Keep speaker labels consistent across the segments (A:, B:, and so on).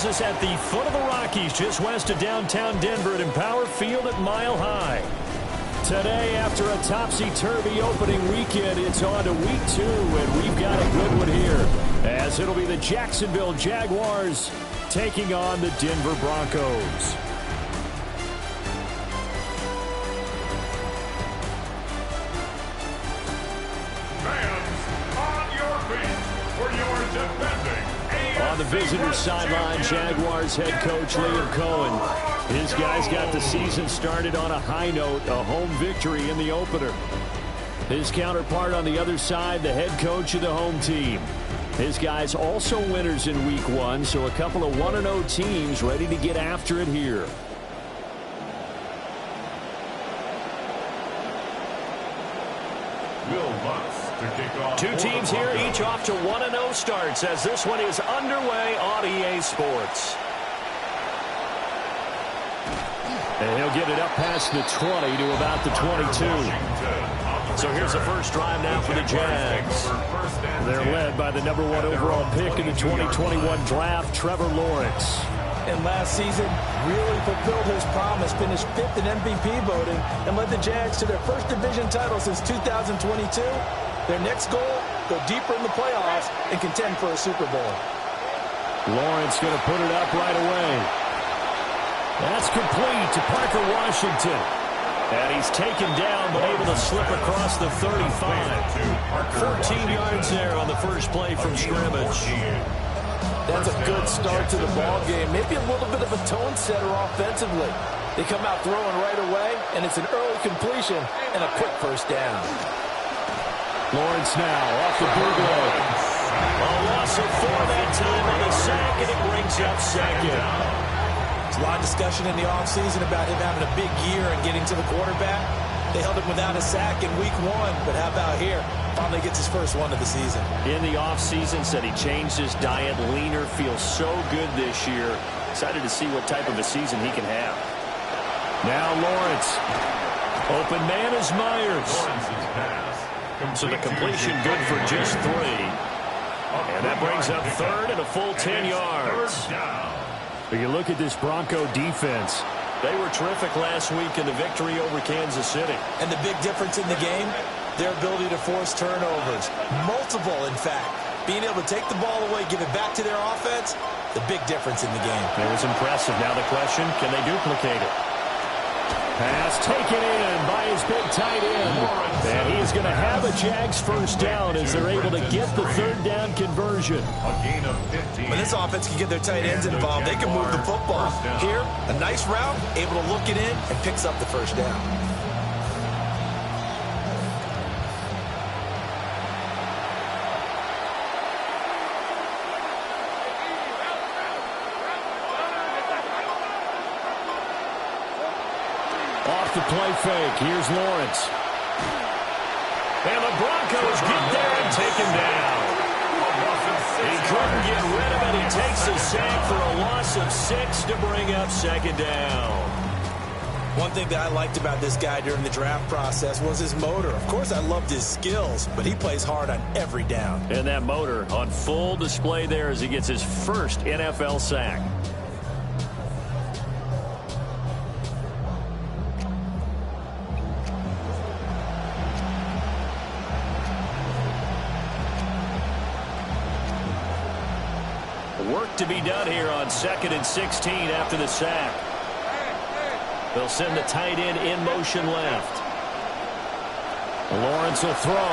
A: us at the foot of the Rockies, just west of downtown Denver at Empower Field at Mile High. Today, after a topsy-turvy opening weekend, it's on to week 2, and we've got a good one here, as it'll be the Jacksonville Jaguars taking on the Denver Broncos. On the visitor's sideline, Jaguars head coach Liam Cohen. His guys got the season started on a high note, a home victory in the opener. His counterpart on the other side, the head coach of the home team. His guys also winners in week 1, so a couple of 1-0 teams ready to get after it here. Two teams here, each off to 1-0 starts as this one is underway on EA Sports. And he'll get it up past the 20 to about the 22. So here's the first drive now for the Jags. They're led by the #1 overall pick in the 2021 draft, Trevor Lawrence.
B: And last season, really fulfilled his promise, finished 5th in MVP voting, and led the Jags to their first division title since 2022. Their next goal, go deeper in the playoffs and contend for a Super Bowl.
A: Lawrence going to put it up right away. That's complete to Parker Washington. And he's taken down, but able to slip across the 35. 14 yards there on the first play from scrimmage.
B: That's a good start to the ball game. Maybe a little bit of a tone setter offensively. They come out throwing right away, and it's an early completion and a quick first down.
A: Lawrence now off the bootleg. A loss of 4 that time on the sack, and it brings up second.
B: There's a lot of discussion in the offseason about him having a big year and getting to the quarterback. They held him without a sack in week 1, but how about here? Finally gets his first one of the season.
A: In the offseason, said he changed his diet, leaner, feels so good this year. Excited to see what type of a season he can have. Now Lawrence. Open man is Myers. So the completion good for just 3. And that brings up third and a full 10 yards. But you look at this Bronco defense. They were terrific last week in the victory over Kansas City.
B: And the big difference in the game, their ability to force turnovers. Multiple, in fact. Being able to take the ball away, give it back to their offense, the big difference in the game.
A: It was impressive. Now the question, can they duplicate it? Pass taken in by his big tight end. And he's going to have a Jags first down as they're able to get the third down conversion.
B: When this offense can get their tight ends involved, they can move the football. Here, a nice route, able to look it in, and picks up the first down.
A: Off the play fake, here's Lawrence. And the Broncos get there and take him down. He couldn't get rid of it. He takes a sack for a loss of 6 to bring up second down.
B: One thing that I liked about this guy during the draft process was his motor. Of course, I loved his skills, but he plays hard on every down.
A: And that motor on full display there as he gets his first NFL sack. Work to be done here on 2nd and 16 after the sack. They'll send the tight end in motion left. Lawrence will throw.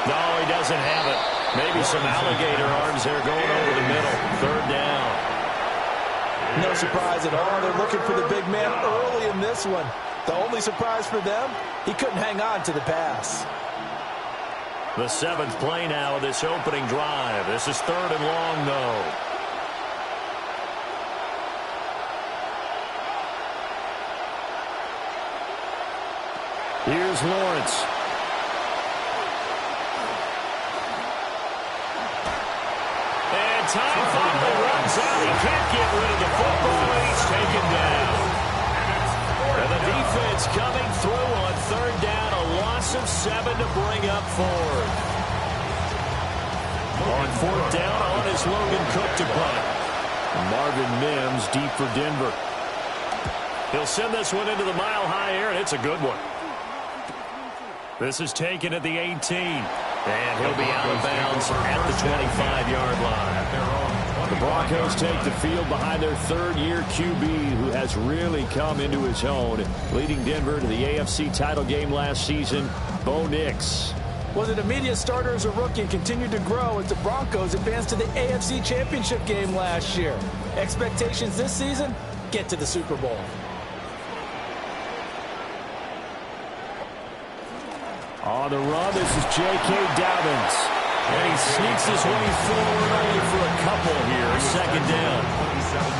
A: No, he doesn't have it. Maybe some alligator arms there going over the middle. Third down.
B: No surprise at all. They're looking for the big man early in this one. The only surprise for them, he couldn't hang on to the pass.
A: The 7th play now of this opening drive. This is 3rd and long, though. Here's Lawrence. And time finally runs out. He can't get rid of the football, and he's taken down. And the defense coming through on 3rd down. A loss of 7 to bring up 4th. On 4th down, on is Logan Cook to punt. Marvin Mims deep for Denver. He'll send this one into the mile-high air, and it's a good one. This is taken at the 18. And he'll be out of bounds at the 25-yard line. The Broncos take the field behind their third-year QB, who has really come into his own, leading Denver to the AFC title game last season, Bo Nix.
B: Was an immediate starter as a rookie and continued to grow as the Broncos advanced to the AFC Championship game last year. Expectations this season? Get to the Super Bowl.
A: On the run, this is J.K. Dobbins. And he sneaks his way forward only for a couple here. Second down.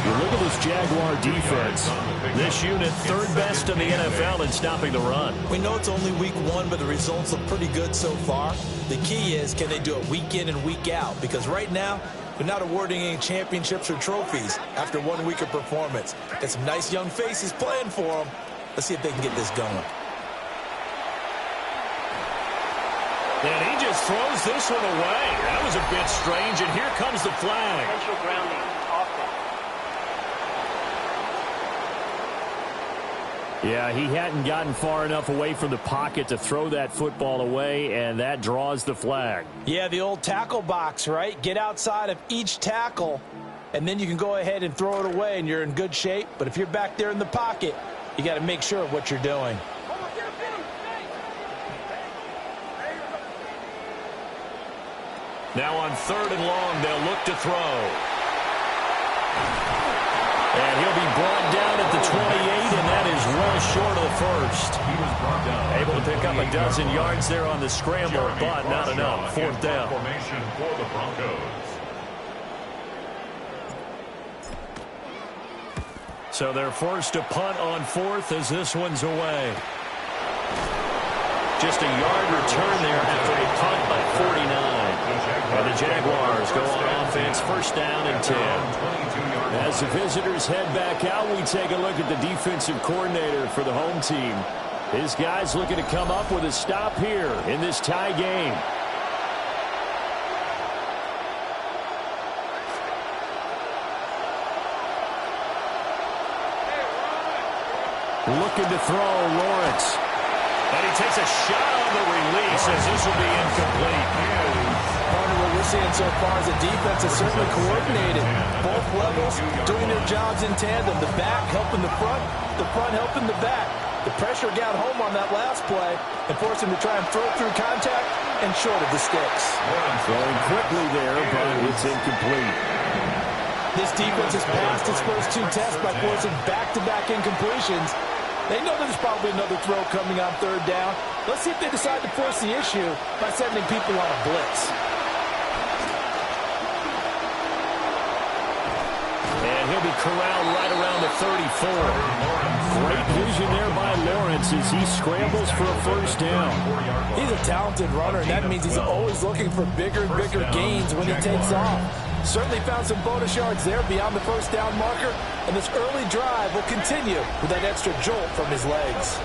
A: You look at this Jaguar defense. This unit, third best in the NFL in stopping the run.
B: We know it's only week one, but the results look pretty good so far. The key is, can they do it week in and week out? Because right now, they're not awarding any championships or trophies after 1 week of performance. Got some nice young faces playing for them. Let's see if they can get this going.
A: And he just throws this one away. That was a bit strange, and here comes the flag.
C: Potential grounding, offense.
A: Yeah, he hadn't gotten far enough away from the pocket to throw that football away, and that draws the flag.
B: Yeah, the old tackle box, right? Get outside of each tackle, and then you can go ahead and throw it away, and you're in good shape. But if you're back there in the pocket, you got to make sure of what you're doing.
A: Now on third and long, they'll look to throw. And he'll be brought down at the 28, and that is well short of the first. He was brought down. Able to pick up a dozen yards there on the scramble, but not enough. Fourth down. Formation for the Broncos. So they're forced to punt on fourth as this one's away. Just a yard return there after a punt by 49. And the Jaguars go on offense, first down and 10. As the visitors head back out, we take a look at the defensive coordinator for the home team. His guys looking to come up with a stop here in this tie game. Looking to throw, Lawrence. And he takes a shot on the release as this will be incomplete.
B: Part of what we're seeing so far is the defense is certainly coordinated. Both levels doing their jobs in tandem. The back helping the front helping the back. The pressure got home on that last play and forced him to try and throw through contact and short of the sticks.
A: Throwing quickly there, but it's incomplete.
B: This defense has passed its first two tests by forcing back-to-back incompletions. They know there's probably another throw coming on third down. Let's see if they decide to force the issue by sending people on a blitz.
A: And he'll be corralled right around the 34. Great vision there by Lawrence as he scrambles for a first down.
B: He's a talented runner, and that means he's always looking for bigger and bigger gains when he takes off. Certainly found some bonus yards there beyond the first down marker, and this early drive will continue with that extra jolt from his legs.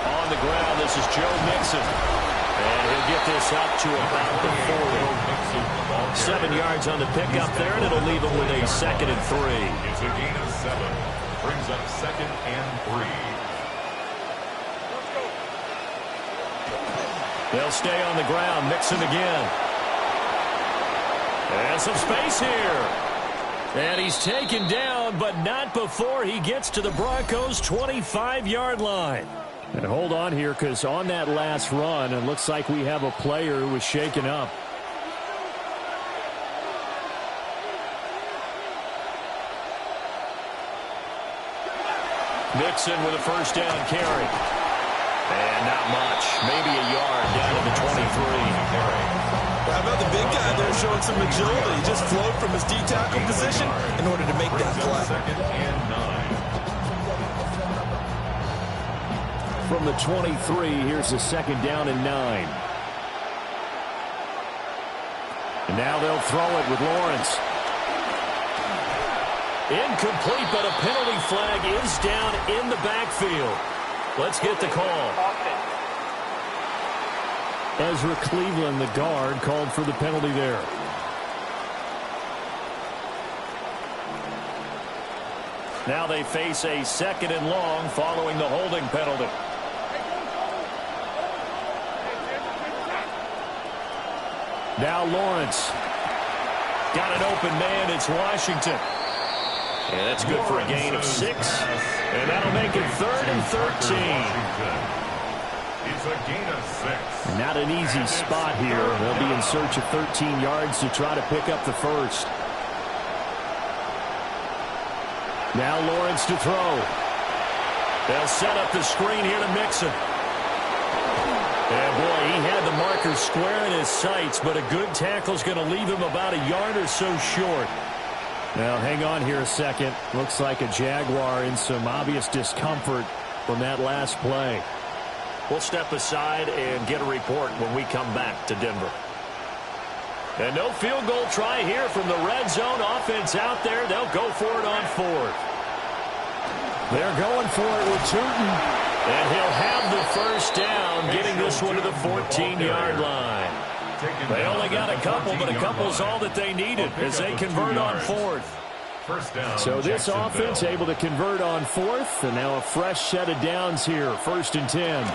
A: On the ground, this is Joe Mixon. And he'll get this up to about the 40. 7 yards on the pickup there, and it'll leave him with a 2nd and 3.
D: It's a gain of 7. Brings up 2nd and 3.
A: They'll stay on the ground. Mixon again. And some space here. And he's taken down, but not before he gets to the Broncos' 25-yard line. And hold on here, because on that last run, it looks like we have a player who was shaken up. Mixon with a first down carry. And not much. Maybe a yard down to the 23.
B: How about the big guy there showing some agility? He just flowed from his D-tackle position in order to make that play.
D: 2nd and 9.
A: From the 23, here's the 2nd down and 9. And now they'll throw it with Lawrence. Incomplete, but a penalty flag is down in the backfield. Let's get the call. Ezra Cleveland, the guard, called for the penalty there. Now they face a 2nd and long following the holding penalty. Now Lawrence. Got an open man. It's Washington. And that's good for a gain of 6. And that'll make it 3rd and 13.
D: It's a gain of 6.
A: Not an easy spot here. They'll be in search of 13 yards to try to pick up the first. Now Lawrence to throw. They'll set up the screen here to Mixon. Yeah, boy, he had the marker square in his sights, but a good tackle's going to leave him about a yard or so short. Now, hang on here a second. Looks like a Jaguar in some obvious discomfort from that last play. We'll step aside and get a report when we come back to Denver. And no field goal try here from the red zone. Offense out there. They'll go for it on 4th. They're going for it with Tootin. And he'll have the first down, getting this one to the 14-yard line. They only got a couple, but a couple's all that they needed as they convert on 4th. So this offense able to convert on 4th, and now a fresh set of downs here, 1st and 10.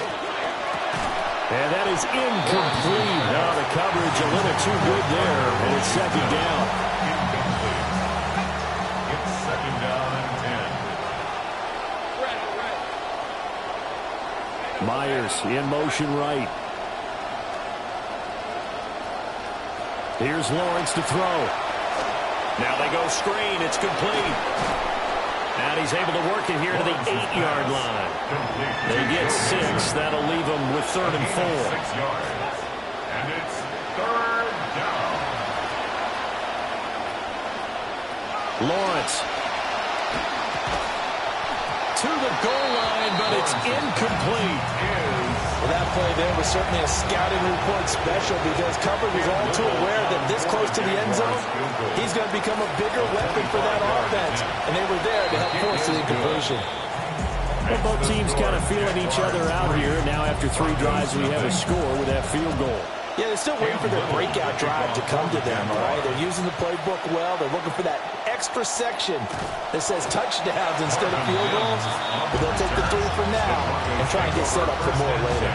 A: And that is incomplete. Now the coverage a little too good there, and it's 2nd down.
D: It's 2nd down and 10.
A: Myers in motion right. Here's Lawrence to throw. Now they go screen. It's complete. And he's able to work it here to the 8-yard line. They get 6. That'll leave them with 3rd and 4.
D: 6 yards. And it's 3rd down.
A: Lawrence. To the goal line, but it's incomplete.
B: Well, that play there was certainly a scouting report special because coverage was all too aware that this close to the end zone, he's going to become a bigger weapon for that offense. And they were there to help force the incompletion.
A: Well, both teams kind of feeling each other out here. Now after 3 drives, we have a score with that field goal.
B: Yeah, they're still waiting for their breakout drive to come to them, all right? They're using the playbook well. They're looking for that extra section that says touchdowns instead of field goals. But they'll take the 3 for now and try and get set up for more later.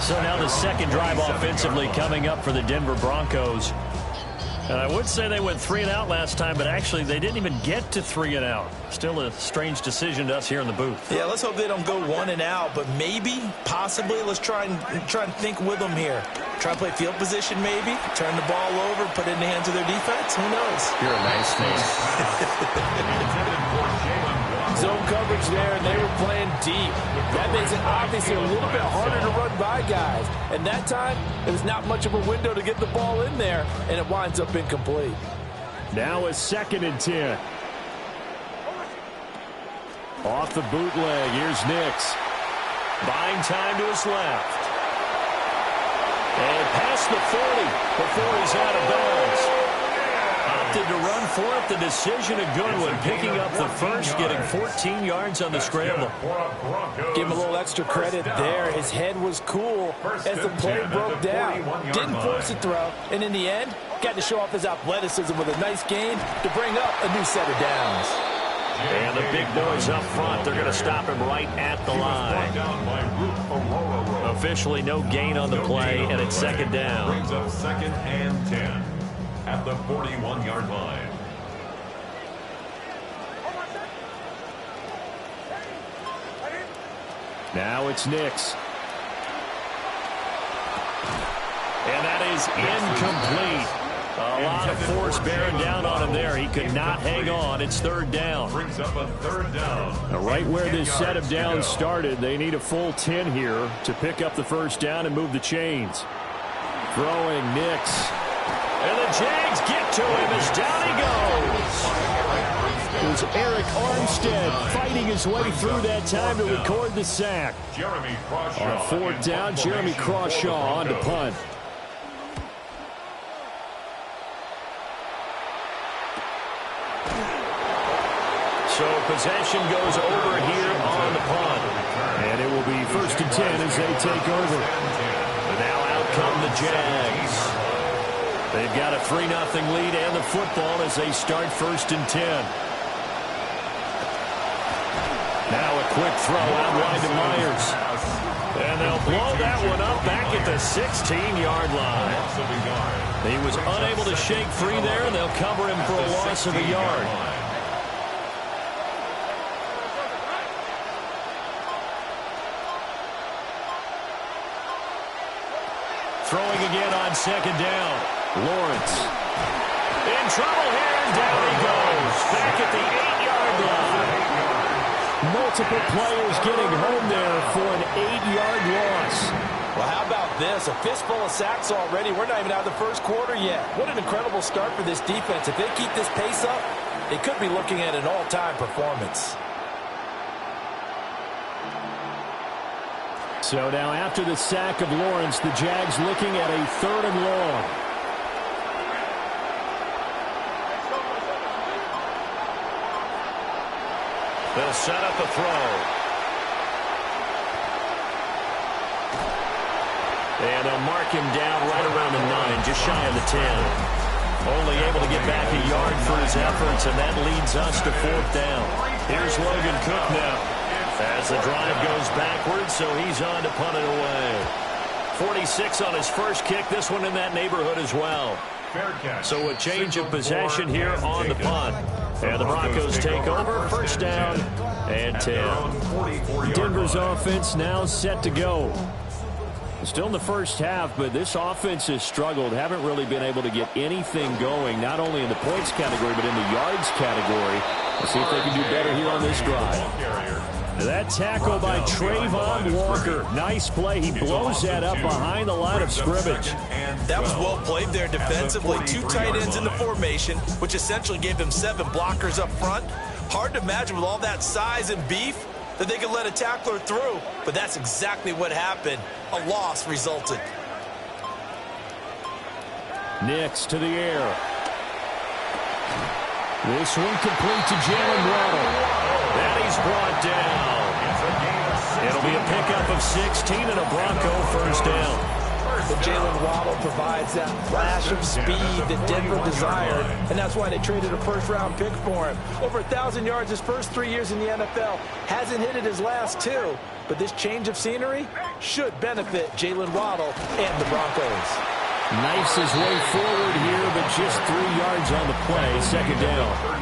A: So now the 2nd drive offensively coming up for the Denver Broncos. And I would say they went 3 and out last time, but actually they didn't even get to 3 and out. Still a strange decision to us here in the booth.
B: Yeah, let's hope they don't go 1 and out, but maybe, possibly, let's try and think with them here. Try and play field position maybe, turn the ball over, put it in the hands of their defense. Who knows?
A: You're a nice man.
B: Zone coverage there, and they were playing deep. That makes it obviously a little bit harder to run by guys. And that time, there's not much of a window to get the ball in there, and it winds up incomplete.
A: Now a 2nd and 10. Off the bootleg, here's Nix. Buying time to his left. And past the 40 before he's out of bounds. Opted to run for it. The decision a good one. Picking up the first, getting 14 yards on the scramble.
B: Give him a little extra credit there. His head was cool as the play broke down. Didn't force a throw. And in the end, got to show off his athleticism with a nice gain to bring up a new set of downs.
A: And the big noise up front. They're going to stop him right at the line. Officially no gain on the play, and it's 2nd down.
D: Brings up 2nd and 10 at the 41-yard line.
A: Now it's Nix. And that is incomplete. A lot of force bearing down on him there. He could not hang on. It's 3rd down.
D: Brings up a 3rd down.
A: Now, right where this set of downs started, they need a full 10 here to pick up the first down and move the chains. Throwing Nix. And the Jags get to him as down he goes. It was Eric Armstead fighting his way through that time to record the sack. On 4th down, Jeremy Crawshaw on to punt. So possession goes over here on the punt. And it will be 1st and 10 as they take over. And now out come the Jags. They've got a 3-0 lead and the football as they start 1st and 10. Now a quick throw out wide to Myers. And they'll blow that one up back at the 16-yard line. He was unable to shake free there, and they'll cover him for a loss of a yard. Throwing again on second down. Lawrence. In trouble here, and down he goes. Back at the 8-yard line. Multiple players getting home there for an 8-yard loss.
B: Well, how about this? A fistful of sacks already. We're not even out of the first quarter yet. What an incredible start for this defense. If they keep this pace up, they could be looking at an all-time performance.
A: So now after the sack of Lawrence, the Jags looking at a 3rd and long. They'll set up a throw. And they'll mark him down right around the 9, just shy of the 10. Only able to get back a yard for his efforts, and that leads us to 4th down. Here's Logan Cook now. As the drive goes backwards, so he's on to punt it away. 46 on his first kick, this one in that neighborhood as well. So a change of possession here on the punt. And the Broncos take over, 1st down and 10. Denver's offense now set to go. Still in the first half, but this offense has struggled. Haven't really been able to get anything going, not only in the points category, but in the yards category. Let's see if they can do better here on this drive. That tackle by Trayvon Walker. Nice play. He blows that up behind the line of scrimmage.
B: That was well played there defensively. 2 tight ends in the formation, which essentially gave them 7 blockers up front. Hard to imagine with all that size and beef that they could let a tackler through, but that's exactly what happened. A loss resulted.
A: Nix to the air. This one complete to Jalen Waddle. And he's brought down. It'll be a pickup of 16 and a Bronco 1st down.
B: But Jalen Waddle provides that flash of speed that Denver desired, and that's why they traded a 1st-round pick for him. Over 1,000 yards his first 3 years in the NFL. Hasn't hit it his last 2, but this change of scenery should benefit Jalen Waddle and the Broncos.
A: Knifes his way forward here, but just 3 yards on the play. 2nd down.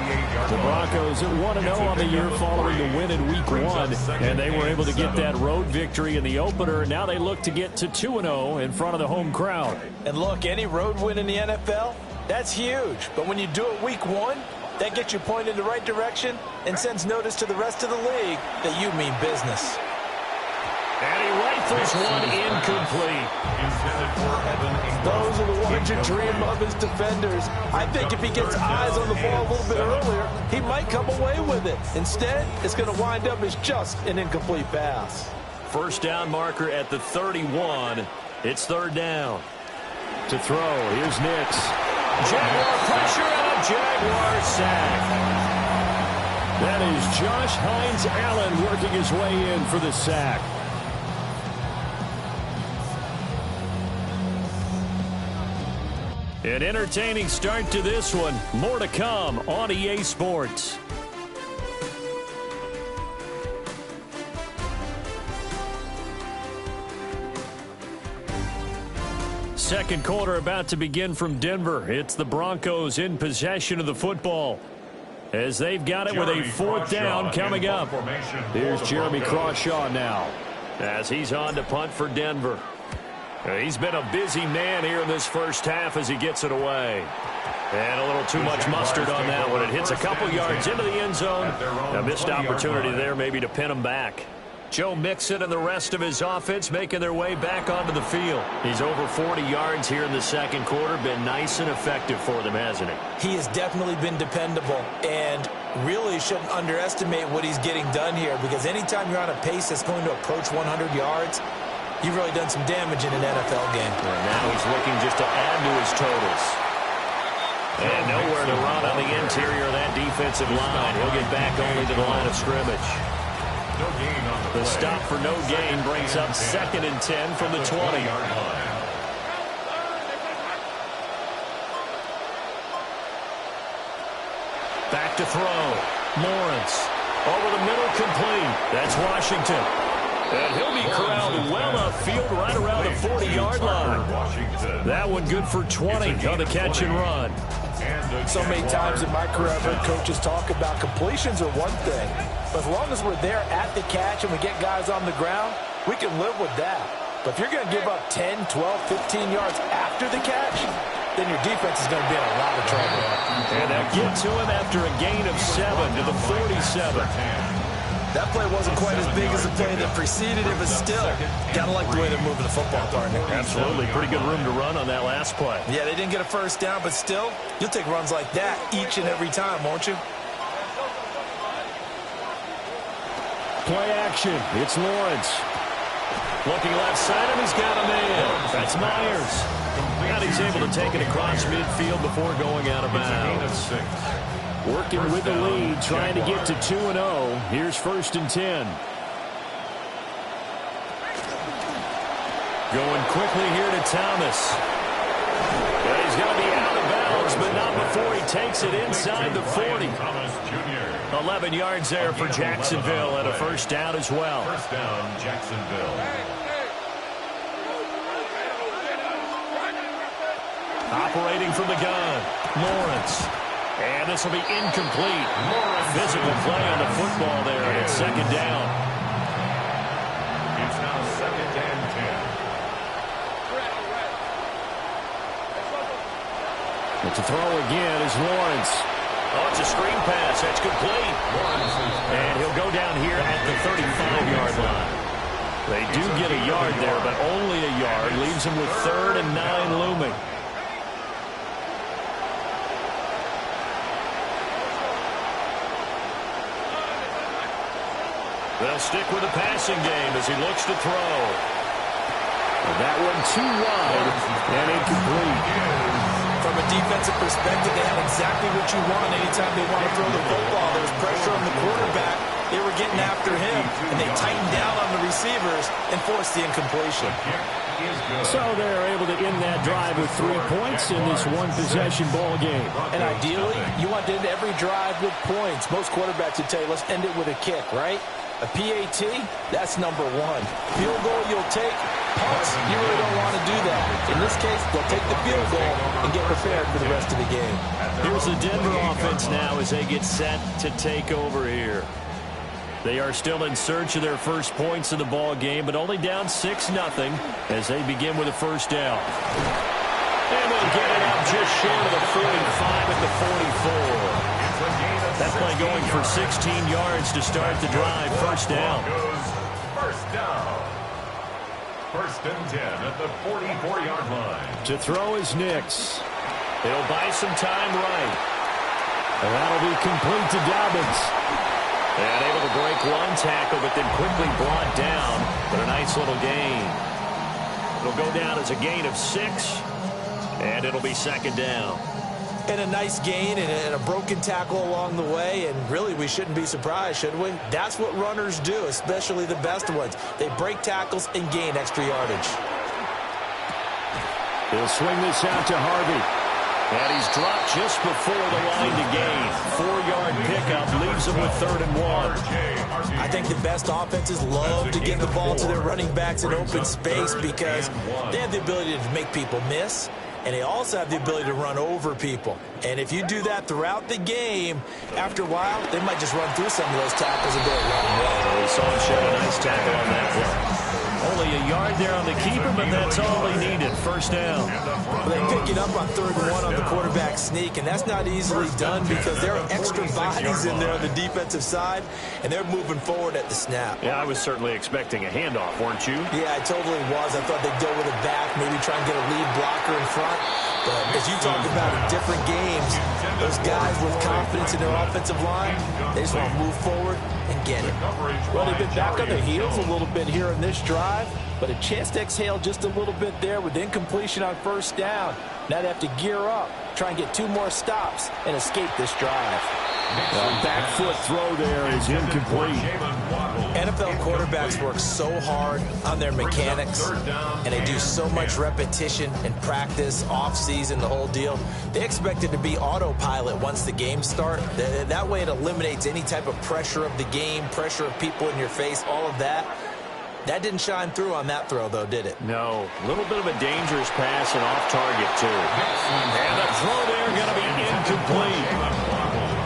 A: The Broncos at 1-0 on the year following the win in Week 1, and they were able to get that road victory in the opener. Now they look to get to 2-0 in front of the home crowd.
B: And look, any road win in the NFL, that's huge. But when you do it Week 1, that gets you pointed in the right direction and sends notice to the rest of the league that you mean business.
A: And he rifles one incomplete.
B: Those are the ones you dream of as defenders. I think if he gets eyes on the ball a little bit earlier, he might come away with it. Instead, it's going to wind up as just an incomplete pass.
A: 1st down marker at the 31. It's 3rd down. To throw, here's Nix. Jaguar pressure and a Jaguar sack. That is Josh Hines-Allen working his way in for the sack. An entertaining start to this one. More to come on EA Sports. Second quarter about to begin from Denver. It's the Broncos in possession of the football, as they've got it with a 4th down coming up. Here's Jeremy Crawshaw now, as he's on to punt for Denver. He's been a busy man here in this first half as he gets it away. And a little too much mustard on that one. It hits a couple yards into the end zone. A missed opportunity there maybe to pin him back. Joe Mixon and the rest of his offense making their way back onto the field. He's over 40 yards here in the second quarter. Been nice and effective for them, hasn't he?
B: He has definitely been dependable, and really shouldn't underestimate what he's getting done here, because anytime you're on a pace that's going to approach 100 yards, you've really done some damage in an NFL game.
A: And now he's looking just to add to his totals. And nowhere to run on the interior of that defensive line. He'll get back only to the line of scrimmage. The stop for no gain brings up 2nd and 10 from the 20. Back to throw. Lawrence. Over the middle, complete. That's Washington. And he'll be corralled well upfield right around the 40-yard line. That one good for 20 on the catch and run.
B: So many times in my career, I've heard coaches talk about completions are one thing. But as long as we're there at the catch and we get guys on the ground, we can live with that. But if you're going to give up 10, 12, 15 yards after the catch, then your defense is going to be in a lot of trouble.
A: And they'll get to him after a gain of 7 to the 47.
B: That play wasn't quite as big as the play that preceded it, but still, got to like the way they're moving the football, partner.
A: Absolutely. Pretty good room to run on that last play.
B: Yeah, they didn't get a first down, but still, you'll take runs like that each and every time, won't you?
A: Play action. It's Lawrence. Looking left side, and he's got him in. That's Myers. And he's able to take it across midfield before going out of bounds. Working with the lead, trying to get to 2-0. Here's 1st and 10. Going quickly here to Thomas. And he's going to be out of bounds, but not before he takes it inside the 40. 11 yards there for Jacksonville and a first down as well.
D: First down, Jacksonville.
A: Operating from the gun, Lawrence. And this will be incomplete. Physical play on the football there, and it's 2nd down.
D: It's now 2nd and 10.
A: But to throw again is Lawrence. Oh, it's a screen pass. That's complete. And he'll go down here at the 35-yard line. They do get a yard there, but only a yard. Leaves them with 3rd and 9 looming. They'll stick with the passing game as he looks to throw. And that one too wide and incomplete.
B: From a defensive perspective, they had exactly what you want anytime they want to throw the football. There was pressure on the quarterback. They were getting after him, and they tightened down on the receivers and forced the incompletion.
A: So they're able to end that drive with 3 points in this one-possession ball game.
B: And ideally, you want to end every drive with points. Most quarterbacks would tell you, let's end it with a kick, right? A PAT, that's number 1. Field goal you'll take. Punts, you really don't want to do that. In this case, they'll take the field goal and get prepared for the rest of the game.
A: Here's the Denver offense now as they get set to take over here. They are still in search of their first points in the ball game, but only down 6-0 as they begin with a first down. And they'll get it out just short of the 45 at the 44. That play going for 16 yards to start the drive. First down.
D: First down. 1st and 10 at the 44-yard line.
A: To throw is Nix. He'll buy some time right. And that'll be complete to Dobbins. And able to break one tackle, but then quickly brought down. But a nice little gain. It'll go down as a gain of 6. And it'll be 2nd down.
B: And a nice gain and a broken tackle along the way. And really, we shouldn't be surprised, should we? That's what runners do, especially the best ones. They break tackles and gain extra yardage.
A: He'll swing this out to Harvey. And he's dropped just before the line to gain. 4-yard pickup leaves him with 3rd and 1.
B: I think the best offenses love to get the ball to their running backs in open space because they have the ability to make people miss. And they also have the ability to run over people. And if you do that throughout the game, after a while, they might just run through some of those tackles and go a long way.
A: We saw him shed a nice tackle on that play. Only a yard there on the keeper, but that's all he needed. First down.
B: Well, they pick it up on 3rd and 1 on the quarterback sneak, and that's not easily done because there are extra bodies in there on the defensive side, and they're moving forward at the snap.
A: Yeah, I was certainly expecting a handoff, weren't you?
B: Yeah, I totally was. I thought they'd go with it back, maybe try and get a lead blocker in front. But as you talk about in different games, those guys with confidence in their offensive line, they just want to move forward and get it. Well, they've been back on their heels a little bit here in this drive. drive, but a chance to exhale just a little bit there with incompletion on first down. Now they have to gear up, try and get 2 more stops, and escape this drive.
A: Back foot throw there is incomplete.
B: NFL quarterbacks work so hard on their mechanics, and they do so much repetition and practice, off-season, the whole deal. They expect it to be autopilot once the games start. That way it eliminates any type of pressure of the game, pressure of people in your face, all of that. That didn't shine through on that throw, though, did it?
A: No. A little bit of a dangerous pass and off target, too. And the throw there going to be incomplete.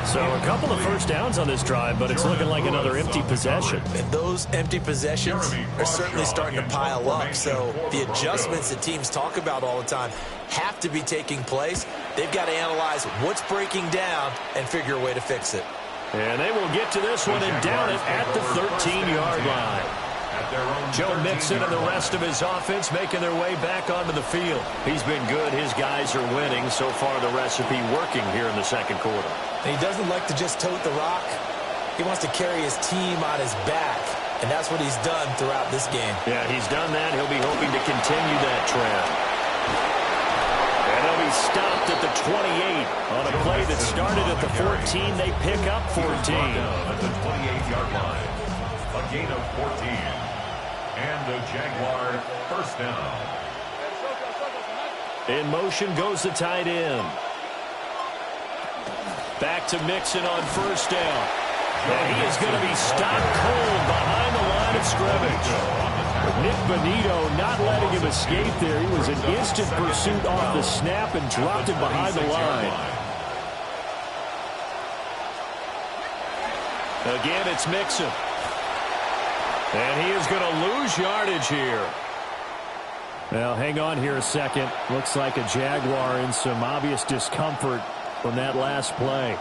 A: So a couple of first downs on this drive, but it's looking like another empty possession.
B: And those empty possessions are certainly starting to pile up. So the adjustments that teams talk about all the time have to be taking place. They've got to analyze what's breaking down and figure a way to fix it.
A: And they will get to this one and down it at the 13-yard line. Joe Mixon and the rest of his offense making their way back onto the field. He's been good. His guys are winning. So far, the recipe working here in the second quarter.
B: And he doesn't like to just tote the rock. He wants to carry his team on his back, and that's what he's done throughout this game.
A: Yeah, he's done that. He'll be hoping to continue that trend. And he'll be stopped at the 28 on a play that started at the 14. They pick up 14.
D: At the 28-yard line, a gain of 14. And the Jaguar first down.
A: In motion goes the tight end. Back to Mixon on first down. And he is going to be stopped cold behind the line of scrimmage. Nick Bonito not letting him escape there. He was in instant pursuit off the snap and dropped him behind the line. Again, it's Mixon. And he is going to lose yardage here. Now, hang on here a second. Looks like a Jaguar in some obvious discomfort from that last play.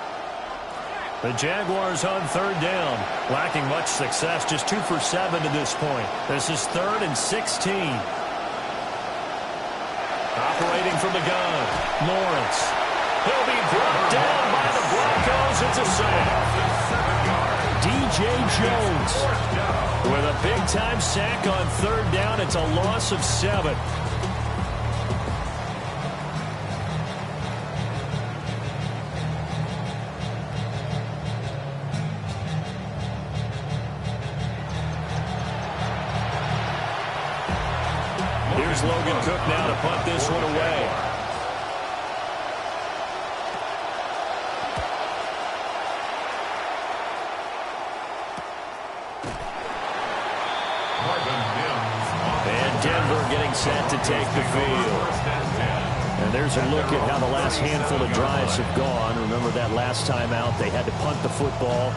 A: The Jaguars on third down, lacking much success, just 2 for 7 to this point. This is 3rd and 16. Operating from the gun, Lawrence. He'll be brought down by the Broncos. It's a sack. DJ Jones with a big-time sack on third down. It's a loss of 7. Here's Logan Cook now to punt this one away. And Denver getting set to take the field. And there's a look at how the last handful of drives have gone. Remember that last time out, they had to punt the football.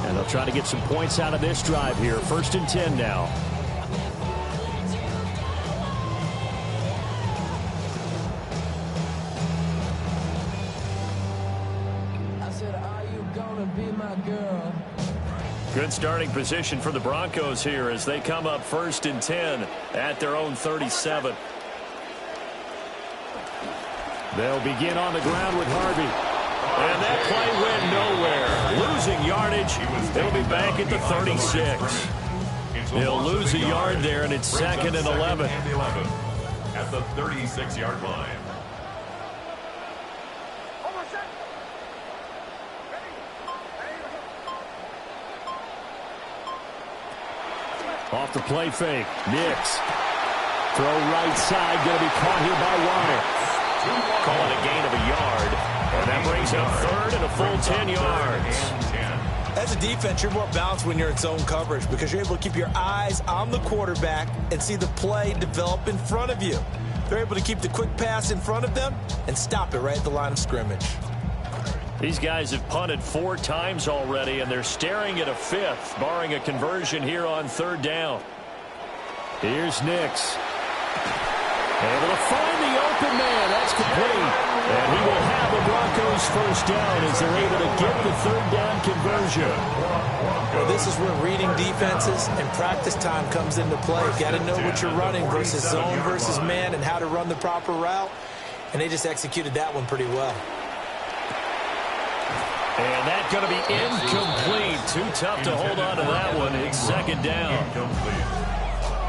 A: And they'll try to get some points out of this drive here. 1st and 10 now. Good starting position for the Broncos here as they come up 1st and 10 at their own 37. They'll begin on the ground with Harvey. And that play went nowhere. Losing yardage. They'll be back at the 36. They'll lose a yard there, and it's 2nd and 11.
D: At the 36-yard line.
A: Off the play fake. Nix. Throw right side. Going to be caught here by Warner. Calling a gain of a yard. And that brings up 3rd and a full 10 yards.
B: As a defense, you're more balanced when you're in zone coverage because you're able to keep your eyes on the quarterback and see the play develop in front of you. They're able to keep the quick pass in front of them and stop it right at the line of scrimmage.
A: These guys have punted 4 times already, and they're staring at a 5th, barring a conversion here on 3rd down. Here's Nix. Able to find the open man. That's complete. And he will have the Broncos first down as they're able to get the 3rd down conversion.
B: Well, this is where reading defenses and practice time comes into play. You've got to know what you're running versus zone versus man and how to run the proper route. And they just executed that one pretty well.
A: And that's going to be incomplete. Too tough to hold on to that one. It's 2nd down.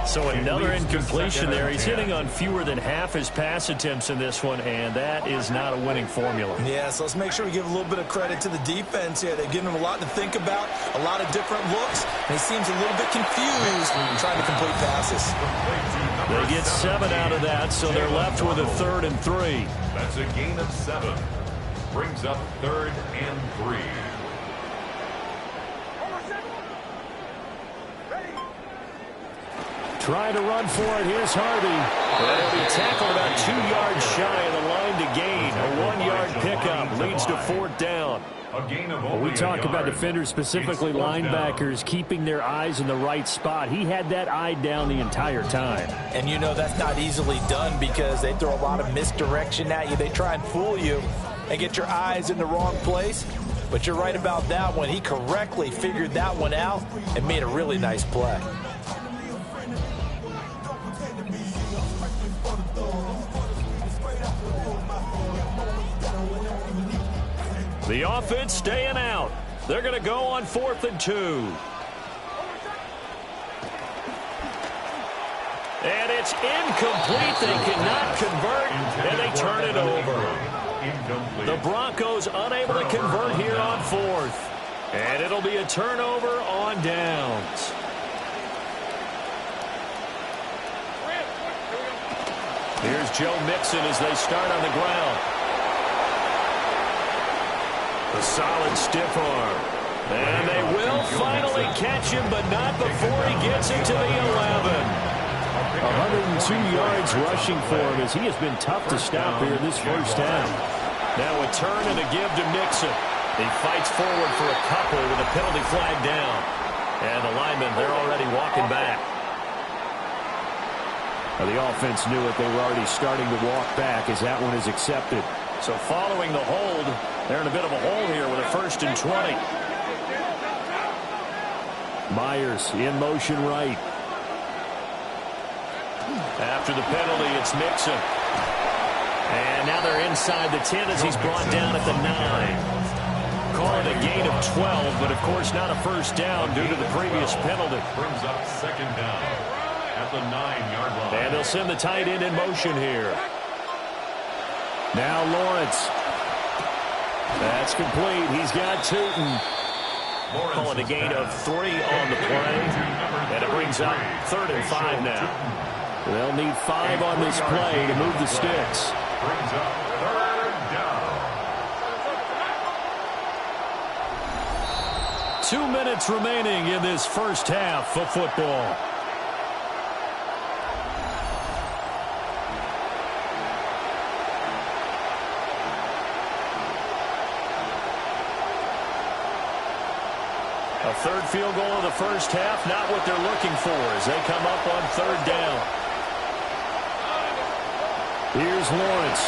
A: So another incompletion there. He's hitting on fewer than half his pass attempts in this one, and that is not a winning formula.
B: Yeah, so let's make sure we give a little bit of credit to the defense here. They've given him a lot to think about, a lot of different looks, and he seems a little bit confused trying to complete passes.
A: They get 7 out of that, so they're left with a 3rd and 3.
D: That's a gain of 7. Brings up 3rd and 3.
A: Trying to run for it. Here's Harvey. And he'll be tackled about 2 yards shy of the line to gain. A 1-yard pickup leads to 4th down.
C: We talk about defenders, specifically linebackers, keeping their eyes in the right spot. He had that eye down the entire time.
B: And you know that's not easily done because they throw a lot of misdirection at you. They try and fool you and get your eyes in the wrong place. But you're right about that one. He correctly figured that one out and made a really nice play.
A: The offense staying out. They're going to go on 4th and 2. And it's incomplete. They cannot convert, and they turn it over. The Broncos unable to convert here on 4th. And it'll be a turnover on downs. Here's Joe Mixon as they start on the ground. A solid stiff arm. And they will finally catch him, but not before he gets it to the 11.
C: 102 yards rushing for him as he has been tough to stop here in this first half.
A: Now a turn and a give to Mixon. He fights forward for a couple with a penalty flag down. And the linemen, they're already walking back.
C: Well, the offense knew it. They were already starting to walk back as that one is accepted.
A: So following the hold, they're in a bit of a hole here with a 1st and 20.
C: Myers in motion right.
A: After the penalty, it's Mixon. And now they're inside the 10 as he's brought down at the 9. Call it a gain of 12, but of course not a first down due to the previous penalty.
D: Brings up 2nd down at the 9-yard line.
A: And they'll send the tight end in motion here.
C: Now Lawrence.
A: That's complete. He's got Tootin. Calling a gain of 3 on the play. And it brings up 3rd and 5 now.
C: They'll need 5 on this play to move the sticks.
D: Brings up 3rd down.
A: 2 minutes remaining in this first half of football. A 3rd field goal of the first half, not what they're looking for as they come up on 3rd down.
C: Here's Lawrence.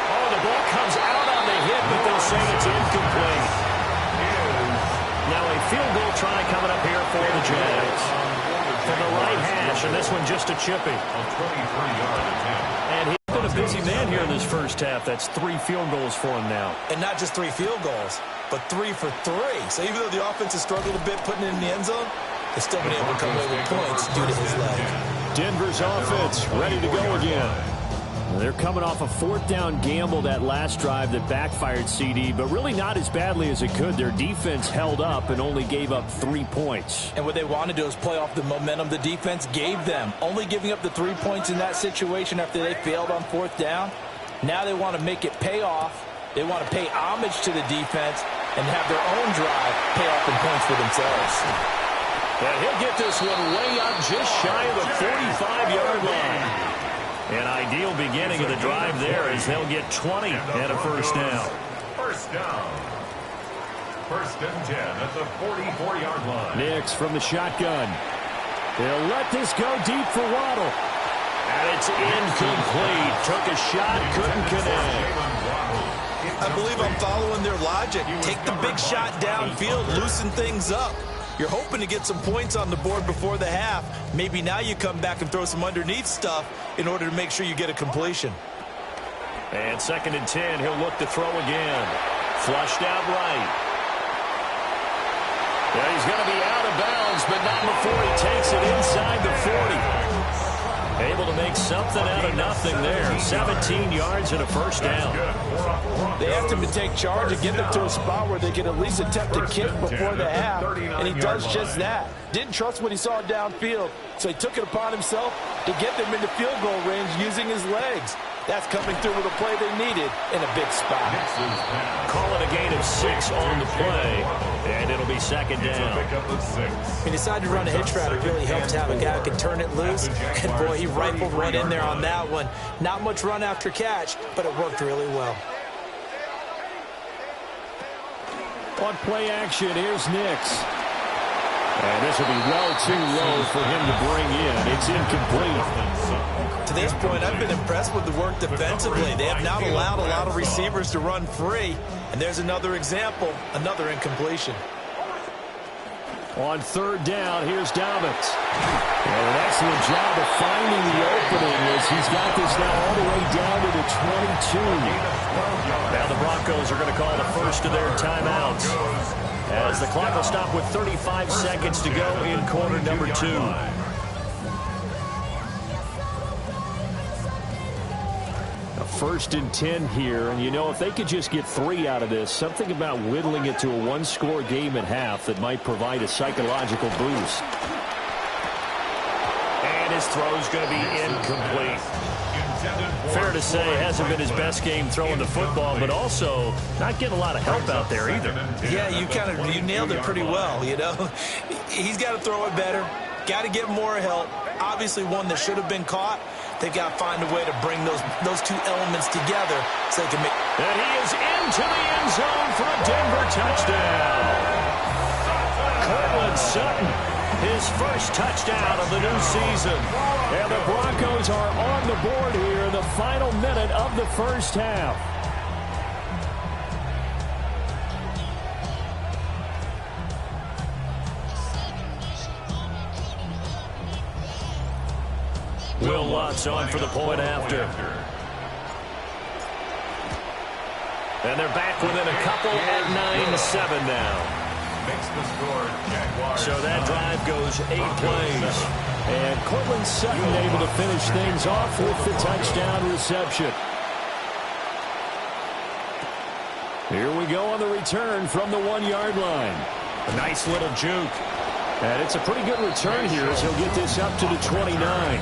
A: Oh, the ball comes out on the hit, but they'll say it's incomplete. Now a field goal try coming up here for the Jags. From the right hash, and this one just a chippy.
D: A 23-yard attempt.
A: And he's been a busy man here in this first half. That's 3 field goals for him now.
B: And not just 3 field goals, but 3 for 3. So even though the offense has struggled a bit putting it in the end zone, they've still been able to come away with points due to his leg.
A: Denver's offense ready to go again.
C: They're coming off a 4th down gamble that last drive that backfired, CD, but really not as badly as it could. Their defense held up and only gave up 3 points.
B: And what they want to do is play off the momentum the defense gave them. Only giving up the 3 points in that situation after they failed on 4th down. Now they want to make it pay off. They want to pay homage to the defense and have their own drive pay off in points for themselves.
A: And he'll get this one way up just shy of the 45-yard line. An ideal beginning of the drive there as they'll get 20 and a first down.
D: First down. 1st and 10 at the 44-yard line.
C: Nix from the shotgun. They'll let this go deep for Waddle.
A: And it's incomplete. Took a shot, couldn't connect.
B: I believe I'm following their logic. Take the big shot downfield, loosen things up. You're hoping to get some points on the board before the half. Maybe now you come back and throw some underneath stuff in order to make sure you get a completion.
A: And 2nd and 10, he'll look to throw again. Flushed out right. Yeah, he's going to be out of bounds, but not before he takes it inside the 40. Able to make something out of nothing there. 17 yards and a first down.
B: They asked him to take charge and get them to a spot where they could at least attempt a kick before the half, and he does just that. Didn't trust what he saw downfield, so he took it upon himself to get them into field goal range using his legs. That's coming through with a play they needed in a big spot.
A: Call it a gain of 6 on the play, and it'll be second down.
B: He decided to run a hitch route. It really helped to have a guy who can turn it loose, and boy, he rifled one in there on that one. Not much run after catch, but it worked really well.
C: On play action, here's Nix. And this will be well too low for him to bring in. It's incomplete.
B: To this point, I've been impressed with the work defensively. They have not allowed a lot of receivers to run free. And there's another example, another incompletion.
C: On third down, here's Dobbins. And an excellent job of finding the opening as he's got this now all the way down to the 22.
A: Now the Broncos are going to call the first of their timeouts, as the clock will stop with 35 seconds to go in quarter number 2.
C: First and 10 here, and you know, if they could just get 3 out of this, something about whittling it to a one-score game at half that might provide a psychological boost.
A: And his throw's going to be incomplete. Fair to say, hasn't been his best game throwing the football, but also not getting a lot of help out there either.
B: Yeah, you nailed it pretty well, you know. He's got to throw it better, got to get more help. Obviously one that should have been caught. They've got to find a way to bring those two elements together so they can make...
A: And he is into the end zone for a Denver touchdown. Cortland Sutton, his first touchdown of the new season.
C: And the Broncos are on the board here in the final minute of the first half.
A: Will Lutz on for the point after. And they're back within a couple at 9-7 now. So that drive goes 8 plays.
C: And Cortland Sutton able to finish things off with the touchdown reception. Here we go on the return from the 1-yard line.
A: A nice little juke.
C: And it's a pretty good return here as he'll get this up to the 29.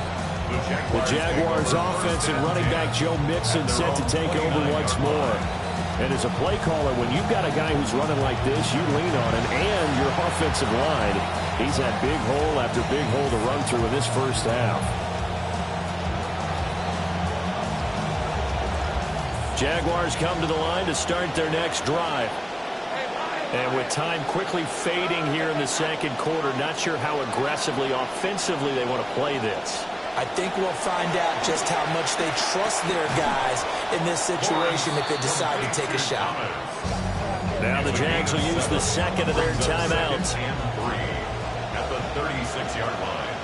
C: The Jaguars offense and running back Joe Mixon set to take over once more. And as a play caller, when you've got a guy who's running like this, you lean on him and your offensive line. He's had big hole after big hole to run through in this first half.
A: Jaguars come to the line to start their next drive. And with time quickly fading here in the second quarter, not sure how aggressively, offensively they want to play this.
B: I think we'll find out just how much they trust their guys in this situation if they decide to take a shot.
A: Now the Jags will use the second of their timeouts.
D: At the 36-yard line.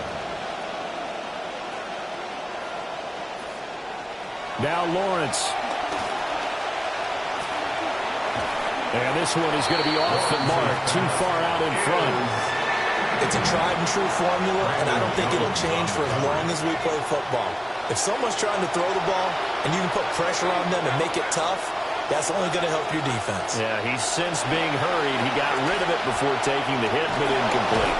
C: Now Lawrence. And this one is going to be off the mark, too far out in front.
B: It's a tried-and-true formula, and I don't think it'll change for as long as we play football. If someone's trying to throw the ball and you can put pressure on them and make it tough, that's only going to help your defense.
A: Yeah, he's since being hurried. He got rid of it before taking the hit, but incomplete.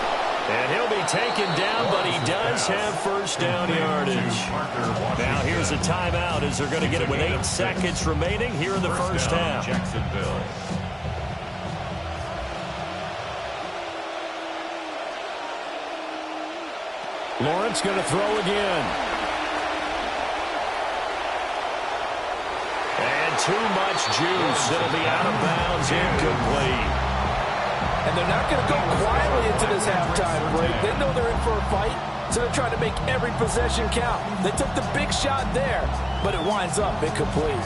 A: And he'll be taken down, but he does have first down yardage. Now here's a timeout as they're going to get it with 8 seconds remaining here in the first half.
D: Jacksonville.
C: Lawrence going to throw again.
A: And too much juice. It'll be out of bounds, incomplete.
B: And they're not going to go quietly into this halftime break. They know they're in for a fight, so they're trying to make every possession count. They took the big shot there, but it winds up incomplete.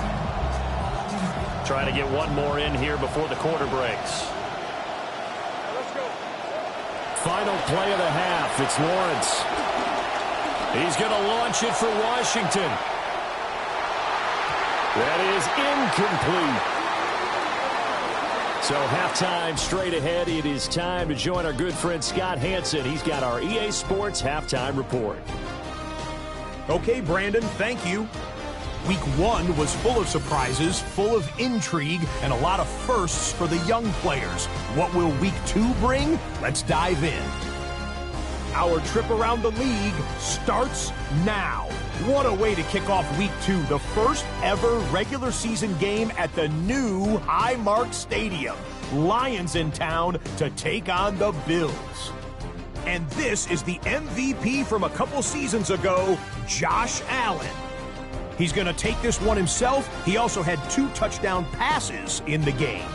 A: Trying to get one more in here before the quarter breaks.
C: Final play of the half. It's Lawrence. He's going to launch it for Washington. That is incomplete. So halftime straight ahead. It is time to join our good friend Scott Hansen. He's got our EA Sports halftime report.
E: Okay, Brandon, thank you. Week 1 was full of surprises, full of intrigue, and a lot of firsts for the young players. What will Week 2 bring? Let's dive in. Our trip around the league starts now. What a way to kick off Week 2, the first ever regular season game at the new Highmark Stadium. Lions in town to take on the Bills. And this is the MVP from a couple seasons ago, Josh Allen. He's going to take this one himself. He also had 2 touchdown passes in the game.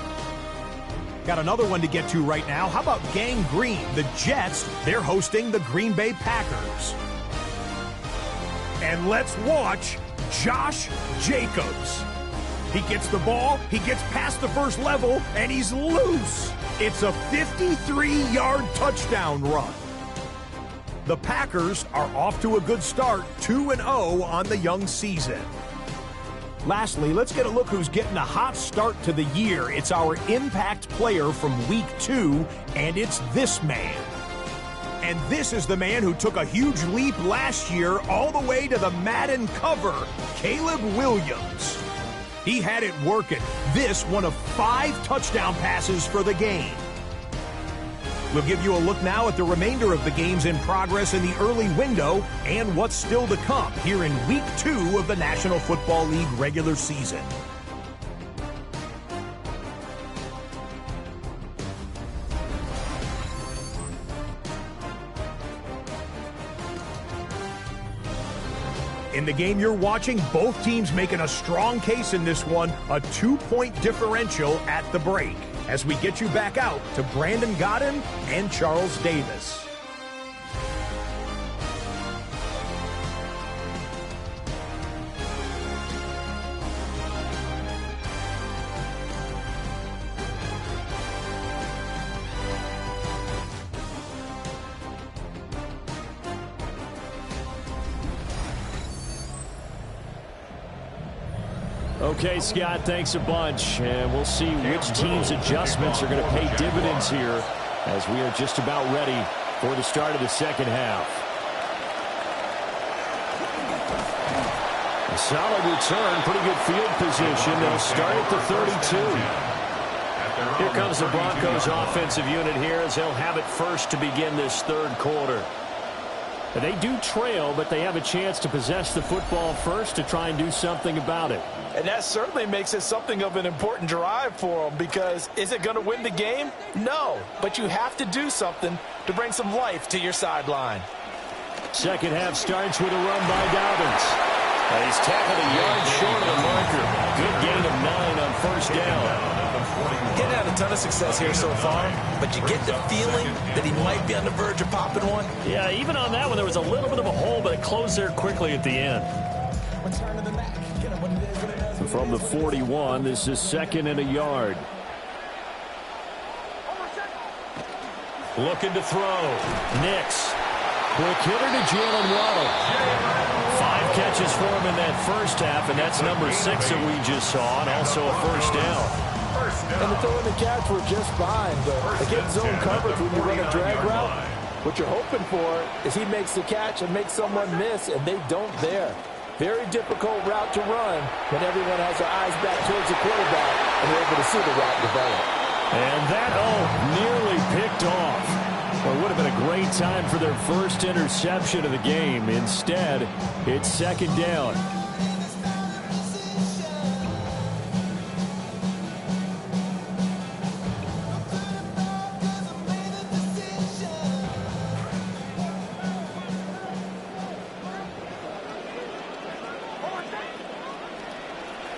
E: Got another one to get to right now. How about Gang Green? The Jets, they're hosting the Green Bay Packers. And let's watch Josh Jacobs. He gets the ball, he gets past the first level, and he's loose. It's a 53-yard touchdown run. The Packers are off to a good start, 2-0 on the young season. Lastly, let's get a look who's getting a hot start to the year. It's our impact player from Week 2, and it's this man. And this is the man who took a huge leap last year all the way to the Madden cover, Caleb Williams. He had it working. This one of 5 touchdown passes for the game. We'll give you a look now at the remainder of the games in progress in the early window and what's still to come here in Week 2 of the National Football League regular season. In the game you're watching, both teams making a strong case in this one, a 2-point differential at the break. As we get you back out to Brandon Godden and Charles Davis.
C: Okay, Scott, thanks a bunch. And we'll see which team's adjustments are going to pay dividends here as we are just about ready for the start of the second half. A solid return, pretty good field position. They'll start at the 32. Here comes the Broncos offensive unit here as they'll have it first to begin this third quarter. They do trail, but they have a chance to possess the football first to try and do something about it.
B: And that certainly makes it something of an important drive for them, because is it going to win the game? No, but you have to do something to bring some life to your sideline.
C: Second half starts with a run by Dobbins. He's tackled a yard short of the marker. Good gain of 9 on first down.
B: Getting had a ton of success here so far, but you get the feeling that he might be on the verge of popping one.
A: Yeah, even on that one, there was a little bit of a hole, but it closed there quickly at the end.
C: From the 41, this is 2nd and a yard.
A: Looking to throw. Nix. Quick hitter to Jalen Waddle. 5 catches for him in that first half, and that's number 6 that we just saw, and also a first down.
B: And the throw and the catch were just fine, but against zone coverage when you run a drag route, what you're hoping for is he makes the catch and makes someone miss, and they don't there. Very difficult route to run when everyone has their eyes back towards the quarterback and they're able to see the route develop.
C: And that, nearly picked off. Well, it would have been a great time for their first interception of the game. Instead, it's 2nd down.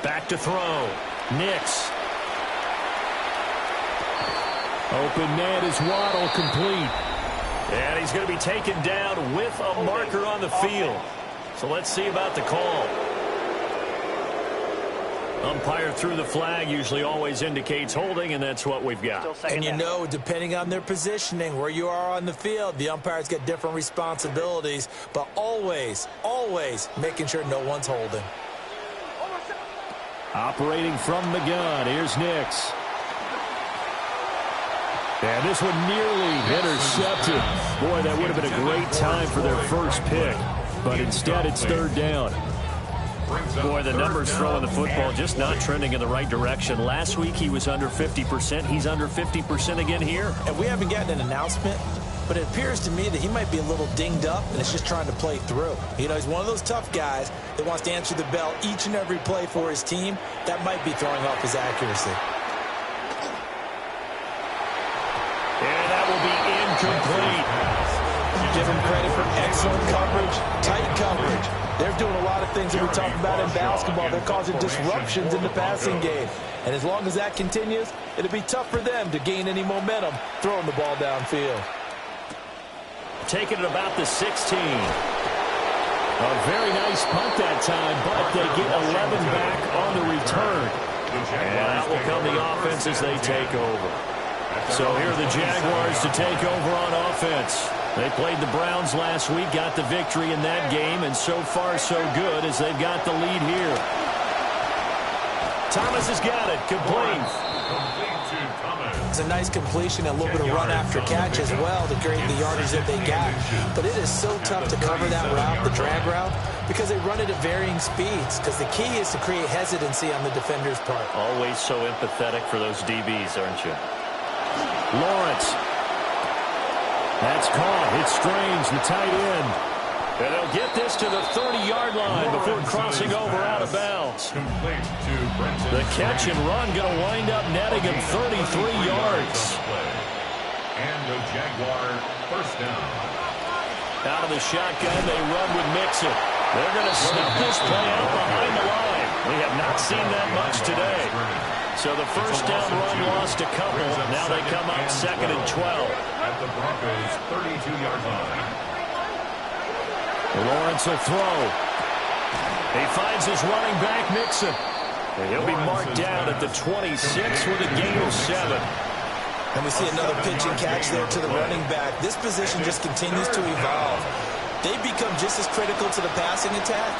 A: Back to throw. Nix.
C: Open man is Waddle, complete.
A: And he's going to be taken down with a marker on the field. So let's see about the call. Umpire threw the flag, usually always indicates holding, and that's what we've got.
B: And you know, depending on their positioning, where you are on the field, the umpires get different responsibilities, but always, always making sure no one's holding.
C: Operating from the gun, here's Nix. And this one nearly intercepted. Boy, that would have been a great time for their first pick. But instead, it's third down.
A: Boy, the numbers throwing the football just not trending in the right direction. Last week, he was under 50%. He's under 50% again here.
B: And we haven't gotten an announcement, but it appears to me that he might be a little dinged up and is just trying to play through. You know, he's one of those tough guys that wants to answer the bell each and every play for his team. That might be throwing off his accuracy.
A: And that will be incomplete.
B: Give him credit for excellent coverage, tight coverage. They're doing a lot of things that we talk about in basketball. They're causing disruptions in the passing game. And as long as that continues, it'll be tough for them to gain any momentum throwing the ball downfield.
A: Taking it about the 16.
C: A very nice punt that time, but they get 11 back on the return.
A: And out will come the offense as they take over. So here are the Jaguars to take over on offense. They played the Browns last week, got the victory in that game, and so far so good as they've got the lead here. Thomas has got it, complete.
B: It's a nice completion and a little bit of run after catch as well to create the yardage that they got. But it is so tough to cover that route, the drag route, because they run it at varying speeds, because the key is to create hesitancy on the defender's part.
A: Always so empathetic for those DBs, aren't you?
C: Lawrence. That's caught. It's Strange, the tight end.
A: And they'll get this to the 30-yard line before crossing over out of bounds. The catch and run going to wind up netting him 33 yards.
D: And the Jaguar first down.
A: Out of the shotgun, they run with Mixon. They're going to snuff this play out behind the line. We have not seen that much today. So the first down run lost a couple. Now they come up 2nd and 12.
D: At the Broncos' 32-yard line.
C: Lawrence will throw.
A: He finds his running back, Mixon. And he'll be marked down at the 26 with a gain of 7.
B: And we see another pitch and catch there to the running back. This position just continues to evolve. They become just as critical to the passing attack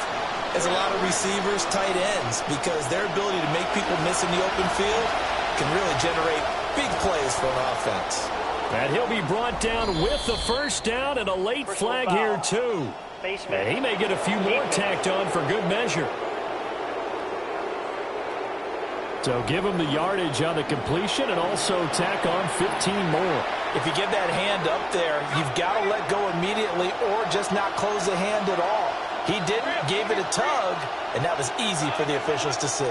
B: as a lot of receivers, tight ends, because their ability to make people miss in the open field can really generate big plays for an offense.
A: And he'll be brought down with the first down and a late flag here, too. And he may get a few more tacked on for good measure.
C: So give him the yardage on the completion and also tack on 15 more.
B: If you get that hand up there, you've got to let go immediately or just not close the hand at all. He didn't, gave it a tug, and that was easy for the officials to see.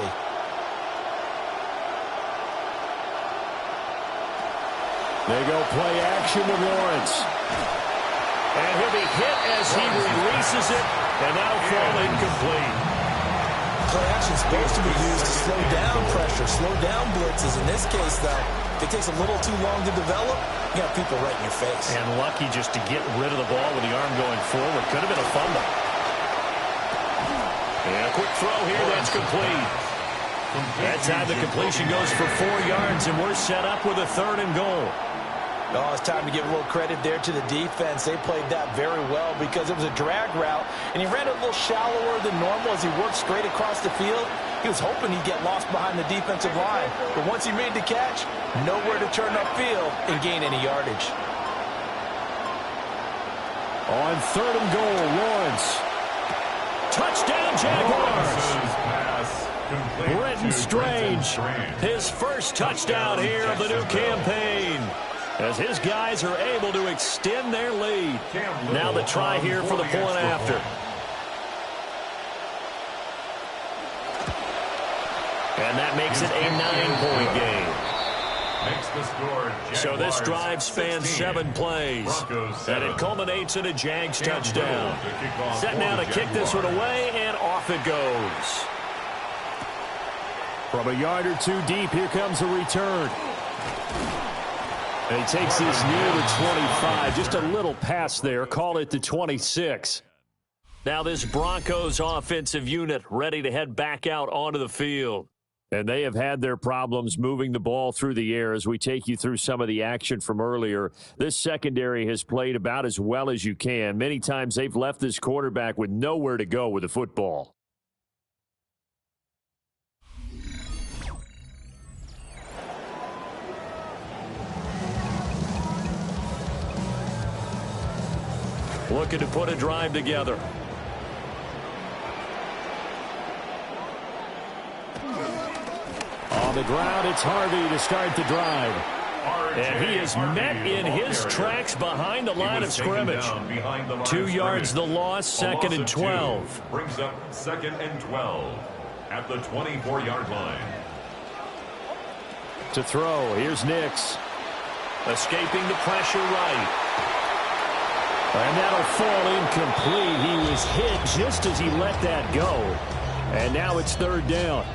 C: They go play action with Lawrence.
A: And he'll be hit as he releases it, and that'll fall incomplete.
B: Play action is supposed to be used to slow down pressure, slow down blitzes. In this case, though, if it takes a little too long to develop, you got people right in your face.
A: And lucky just to get rid of the ball with the arm going forward. Could have been a fumble. And a quick throw here, that's complete. That time the completion goes for 4 yards, and we're set up with a 3rd and goal.
B: Oh, it's time to give a little credit there to the defense. They played that very well because it was a drag route, and he ran it a little shallower than normal as he worked straight across the field. He was hoping he'd get lost behind the defensive line, but once he made the catch, nowhere to turn upfield and gain any yardage.
C: On 3rd and goal, Lawrence.
A: Touchdown, Jaguars!
C: Brenton Strange.
A: His first touchdown here of the new campaign, as his guys are able to extend their lead. Now the try here for the point after. And that makes it a 9-point game. So this drive spans 7 plays, and it culminates in a Jags touchdown. Set now to kick this one away, and off it goes.
C: From a yard or 2 deep, here comes the return. And he takes this near the 25. Just a little pass there. Call it the 26.
A: Now this Broncos offensive unit ready to head back out onto the field.
C: And they have had their problems moving the ball through the air as we take you through some of the action from earlier. This secondary has played about as well as you can. Many times they've left this quarterback with nowhere to go with the football.
A: looking to put a drive together.
C: On the ground, it's Harvey to start the drive.
A: And he is met in his tracks behind the line of scrimmage. 2 yards the loss, second and 12.
D: Brings up second and 12 at the 24-yard line.
C: To throw, here's Nix.
A: Escaping the pressure right.
C: And that'll fall incomplete. He was hit just as he let that go. And now it's third down.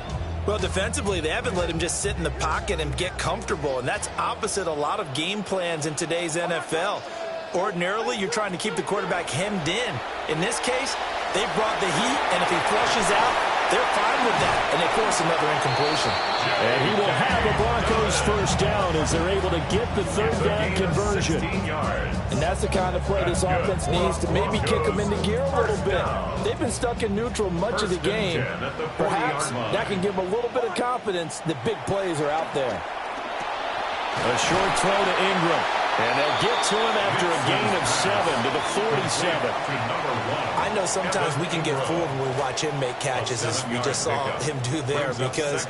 B: Well, defensively, they haven't let him just sit in the pocket and get comfortable, and that's opposite a lot of game plans in today's NFL. Ordinarily, you're trying to keep the quarterback hemmed in. In this case, they brought the heat, and if he flushes out, they're fine with that, and they force another incompletion.
C: And he will have a Broncos first down as they're able to get the third down conversion.
B: And that's the kind of play this offense needs to maybe kick them into gear a little bit. They've been stuck in neutral much of the game. Perhaps that can give them a little bit of confidence that big plays are out there.
A: A short throw to Ingram. And they'll get to him after a gain of 7 to the 47.
B: I know sometimes we can get fooled when we watch him make catches, as we just saw him do there, because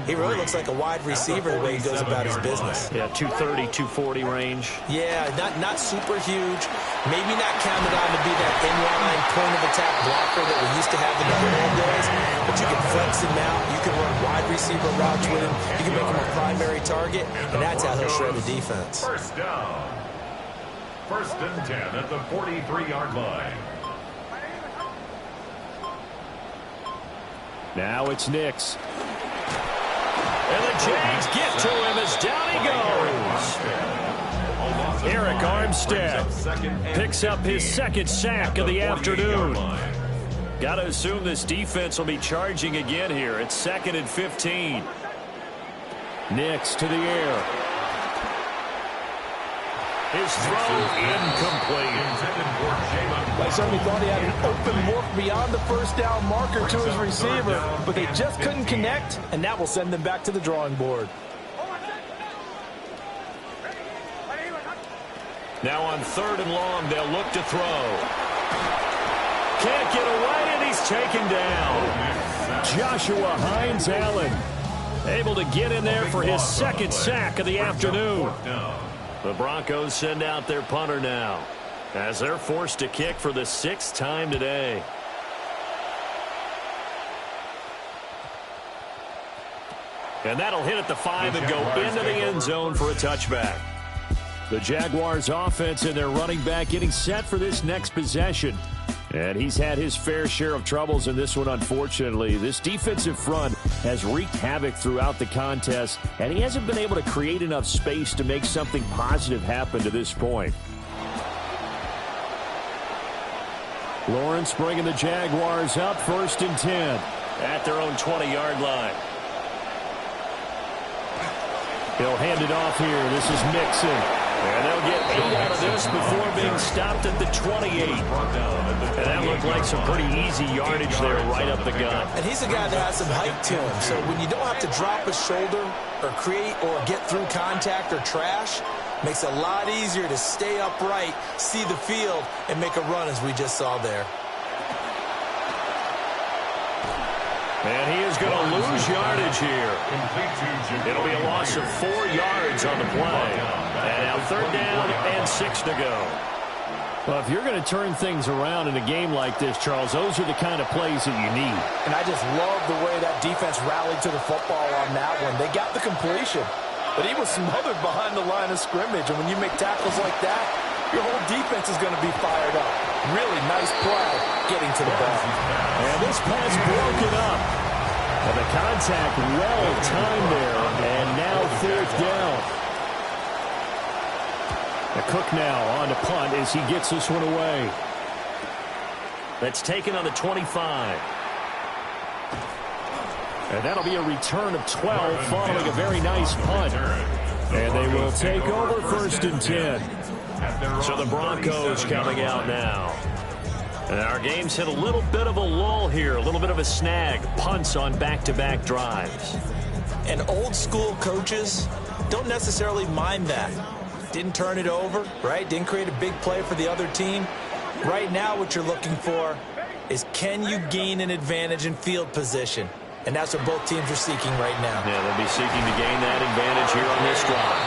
B: he really looks like a wide receiver the way he goes about his business.
A: Yeah, 230, 240 range.
B: Yeah, not super huge. Maybe not counted on to be that inline point-of-attack blocker that we used to have in the good old days, but you can flex him out. You can run wide receiver routes with him. You can make him a primary target, and that's how he'll shred the defense.
D: First down. First and 10 at the 43-yard line.
C: Now it's Nix.
A: And the Jags get to him as down he goes. Eric Armstead picks up his second sack of the afternoon. Got to assume this defense will be charging again here. It's second and 15.
C: Nix to the air.
A: His throw incomplete.
B: I certainly thought he had an open look beyond the first down marker to his receiver, but they just couldn't connect, and that will send them back to the drawing board.
A: Now on third and long, they'll look to throw. Can't get away, and he's taken down.
C: Joshua Hines-Allen
A: able to get in there for his second sack of the afternoon. The Broncos send out their punter now as they're forced to kick for the 6th time today. And that'll hit at the 5 and go into the end zone for a touchback.
C: The Jaguars offense and their running back getting set for this next possession. And he's had his fair share of troubles in this one, unfortunately. This defensive front has wreaked havoc throughout the contest, and he hasn't been able to create enough space to make something positive happen to this point. Lawrence bringing the Jaguars up, first and 10.
A: At their own 20-yard line.
C: He'll hand it off here. This is Mixon.
A: And they'll get 8 out of this before being stopped at the 28. And that looked like some pretty easy yardage there right up the gut.
B: And he's a guy that has some height to him. So when you don't have to drop a shoulder or create or get through contact or trash, makes it a lot easier to stay upright, see the field, and make a run as we just saw there.
A: And he is going to lose yardage here. It'll be a loss of 4 yards on the play. And now third down and 6 to go.
C: Well, if you're going to turn things around in a game like this, Charles, those are the kind of plays that you need.
B: And I just love the way that defense rallied to the football on that one. They got the completion, but he was smothered behind the line of scrimmage. And when you make tackles like that, your whole defense is going to be fired up. Really nice play getting to the ball.
C: And this pass broken up. And the contact well timed there. And now fourth down. The Cook now on to punt as he gets this one away.
A: That's taken on the 25.
C: And that'll be a return of 12 following a very nice punt. And they will take over first and 10.
A: So the Broncos coming out now. And our game's hit a little bit of a lull here, a little bit of a snag. Punts on back-to-back drives.
B: And old school coaches don't necessarily mind that. Didn't turn it over, right? Didn't create a big play for the other team. Right now what you're looking for is, can you gain an advantage in field position? And that's what both teams are seeking right now.
C: Yeah, they'll be seeking to gain that advantage here on this drive.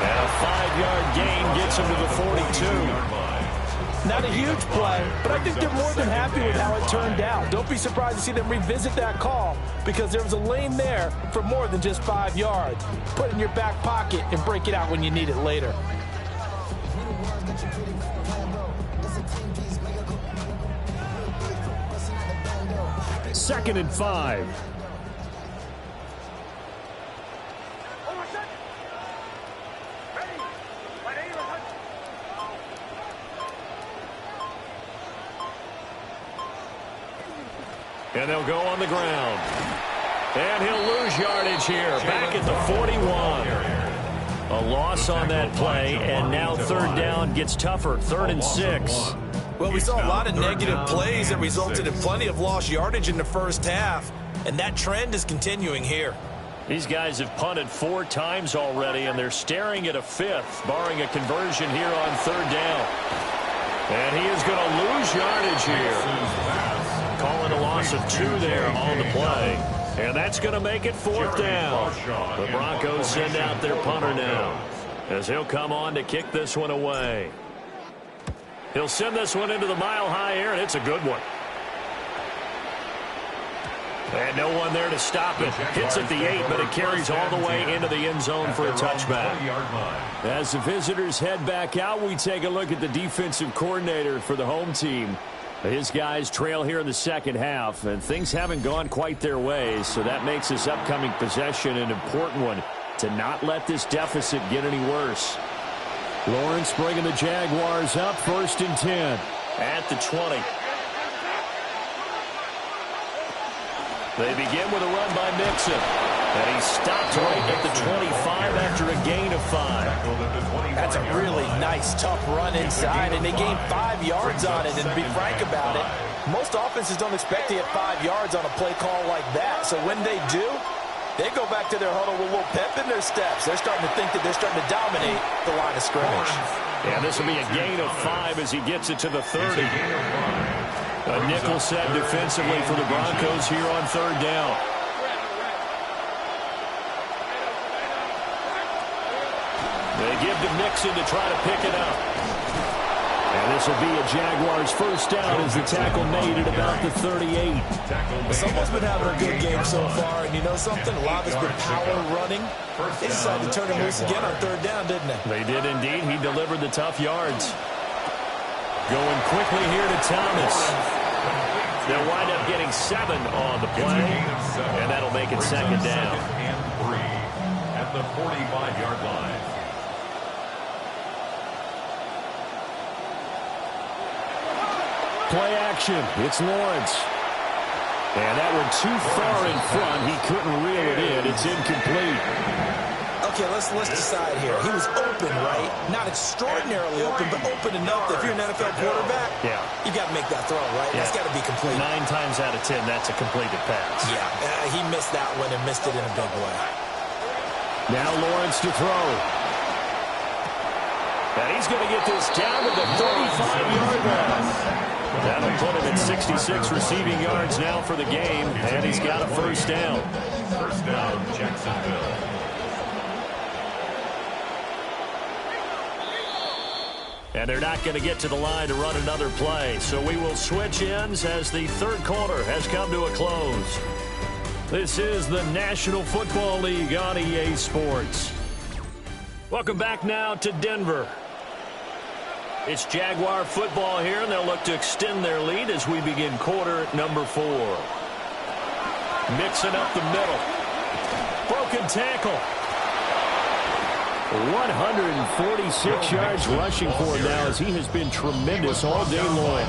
C: And a 5-yard gain gets them to the 42.
B: Not a huge play, but I think they're more than happy with how it turned out. Don't be surprised to see them revisit that call, because there was a lane there for more than just 5 yards. Put it in your back pocket and break it out when you need it later.
C: Second and 5. And they'll go on the ground. And he'll lose yardage here. Back at the 41. A loss on that play, and now third down gets tougher. 3rd and 6.
B: Well, we saw a lot of negative plays that resulted in plenty of lost yardage in the first half, and that trend is continuing here.
C: These guys have punted 4 times already, and they're staring at a 5th, barring a conversion here on 3rd down. And he is going to lose yardage here. Calling a loss of 2 there on the play. And that's going to make it 4th down. The Broncos send out their punter now, as he'll come on to kick this one away. He'll send this one into the mile-high air, and it's a good one. And no one there to stop it. Hits at the 8, but it carries all the way into the end zone for a touchback. As the visitors head back out, we take a look at the defensive coordinator for the home team. His guys trail here in the second half, and things haven't gone quite their way, so that makes this upcoming possession an important one to not let this deficit get any worse. Lawrence bringing the Jaguars up, 1st and 10. At the 20. They begin with a run by Mixon. And he stopped right at the 25 after a gain of 5.
B: That's a really nice, tough run inside, and they gained 5 yards on it. And to be frank about it, most offenses don't expect to get 5 yards on a play call like that. So when they do, they go back to their huddle with a little pep in their steps. They're starting to think that they're starting to dominate the line of scrimmage.
C: Yeah, this will be a gain of 5 as he gets it to the 30. A nickel set defensively for the Broncos here on 3rd down. They give to Mixon to try to pick it up. And this will be a Jaguars 1st down as the tackle made at about the 38.
B: Someone's been having a good game so far, and you know something? A lot has been power running. They decided to turn him loose again on 3rd down, didn't they?
C: They did indeed. He delivered the tough yards. Going quickly here to Thomas. They'll wind up getting 7 on the play, and that'll make it 2nd down.
D: And 3 at the 45-yard line.
C: Play action. It's Lawrence. And that one too far in front. He couldn't reel it in. It's incomplete.
B: Okay, let's decide here. He was open, right? Not extraordinarily open, but open enough that if you're an NFL quarterback, you got to make that throw, right? Yeah. That's got to be complete.
C: 9 times out of 10, that's a completed pass.
B: Yeah, he missed that one and missed it in a big way.
C: Now Lawrence to throw. And he's going to get this down to the 35-yard line. That'll put him at 66 receiving yards now for the game, and he's got a 1st down.
D: 1st down, Jacksonville.
C: And they're not going to get to the line to run another play, so we will switch ends as the 3rd quarter has come to a close. This is the National Football League on EA Sports. Welcome back now to Denver. It's Jaguar football here, and they'll look to extend their lead as we begin quarter number 4. Mixing up the middle. Broken tackle. 146 yards rushing for him now as he has been tremendous all day long.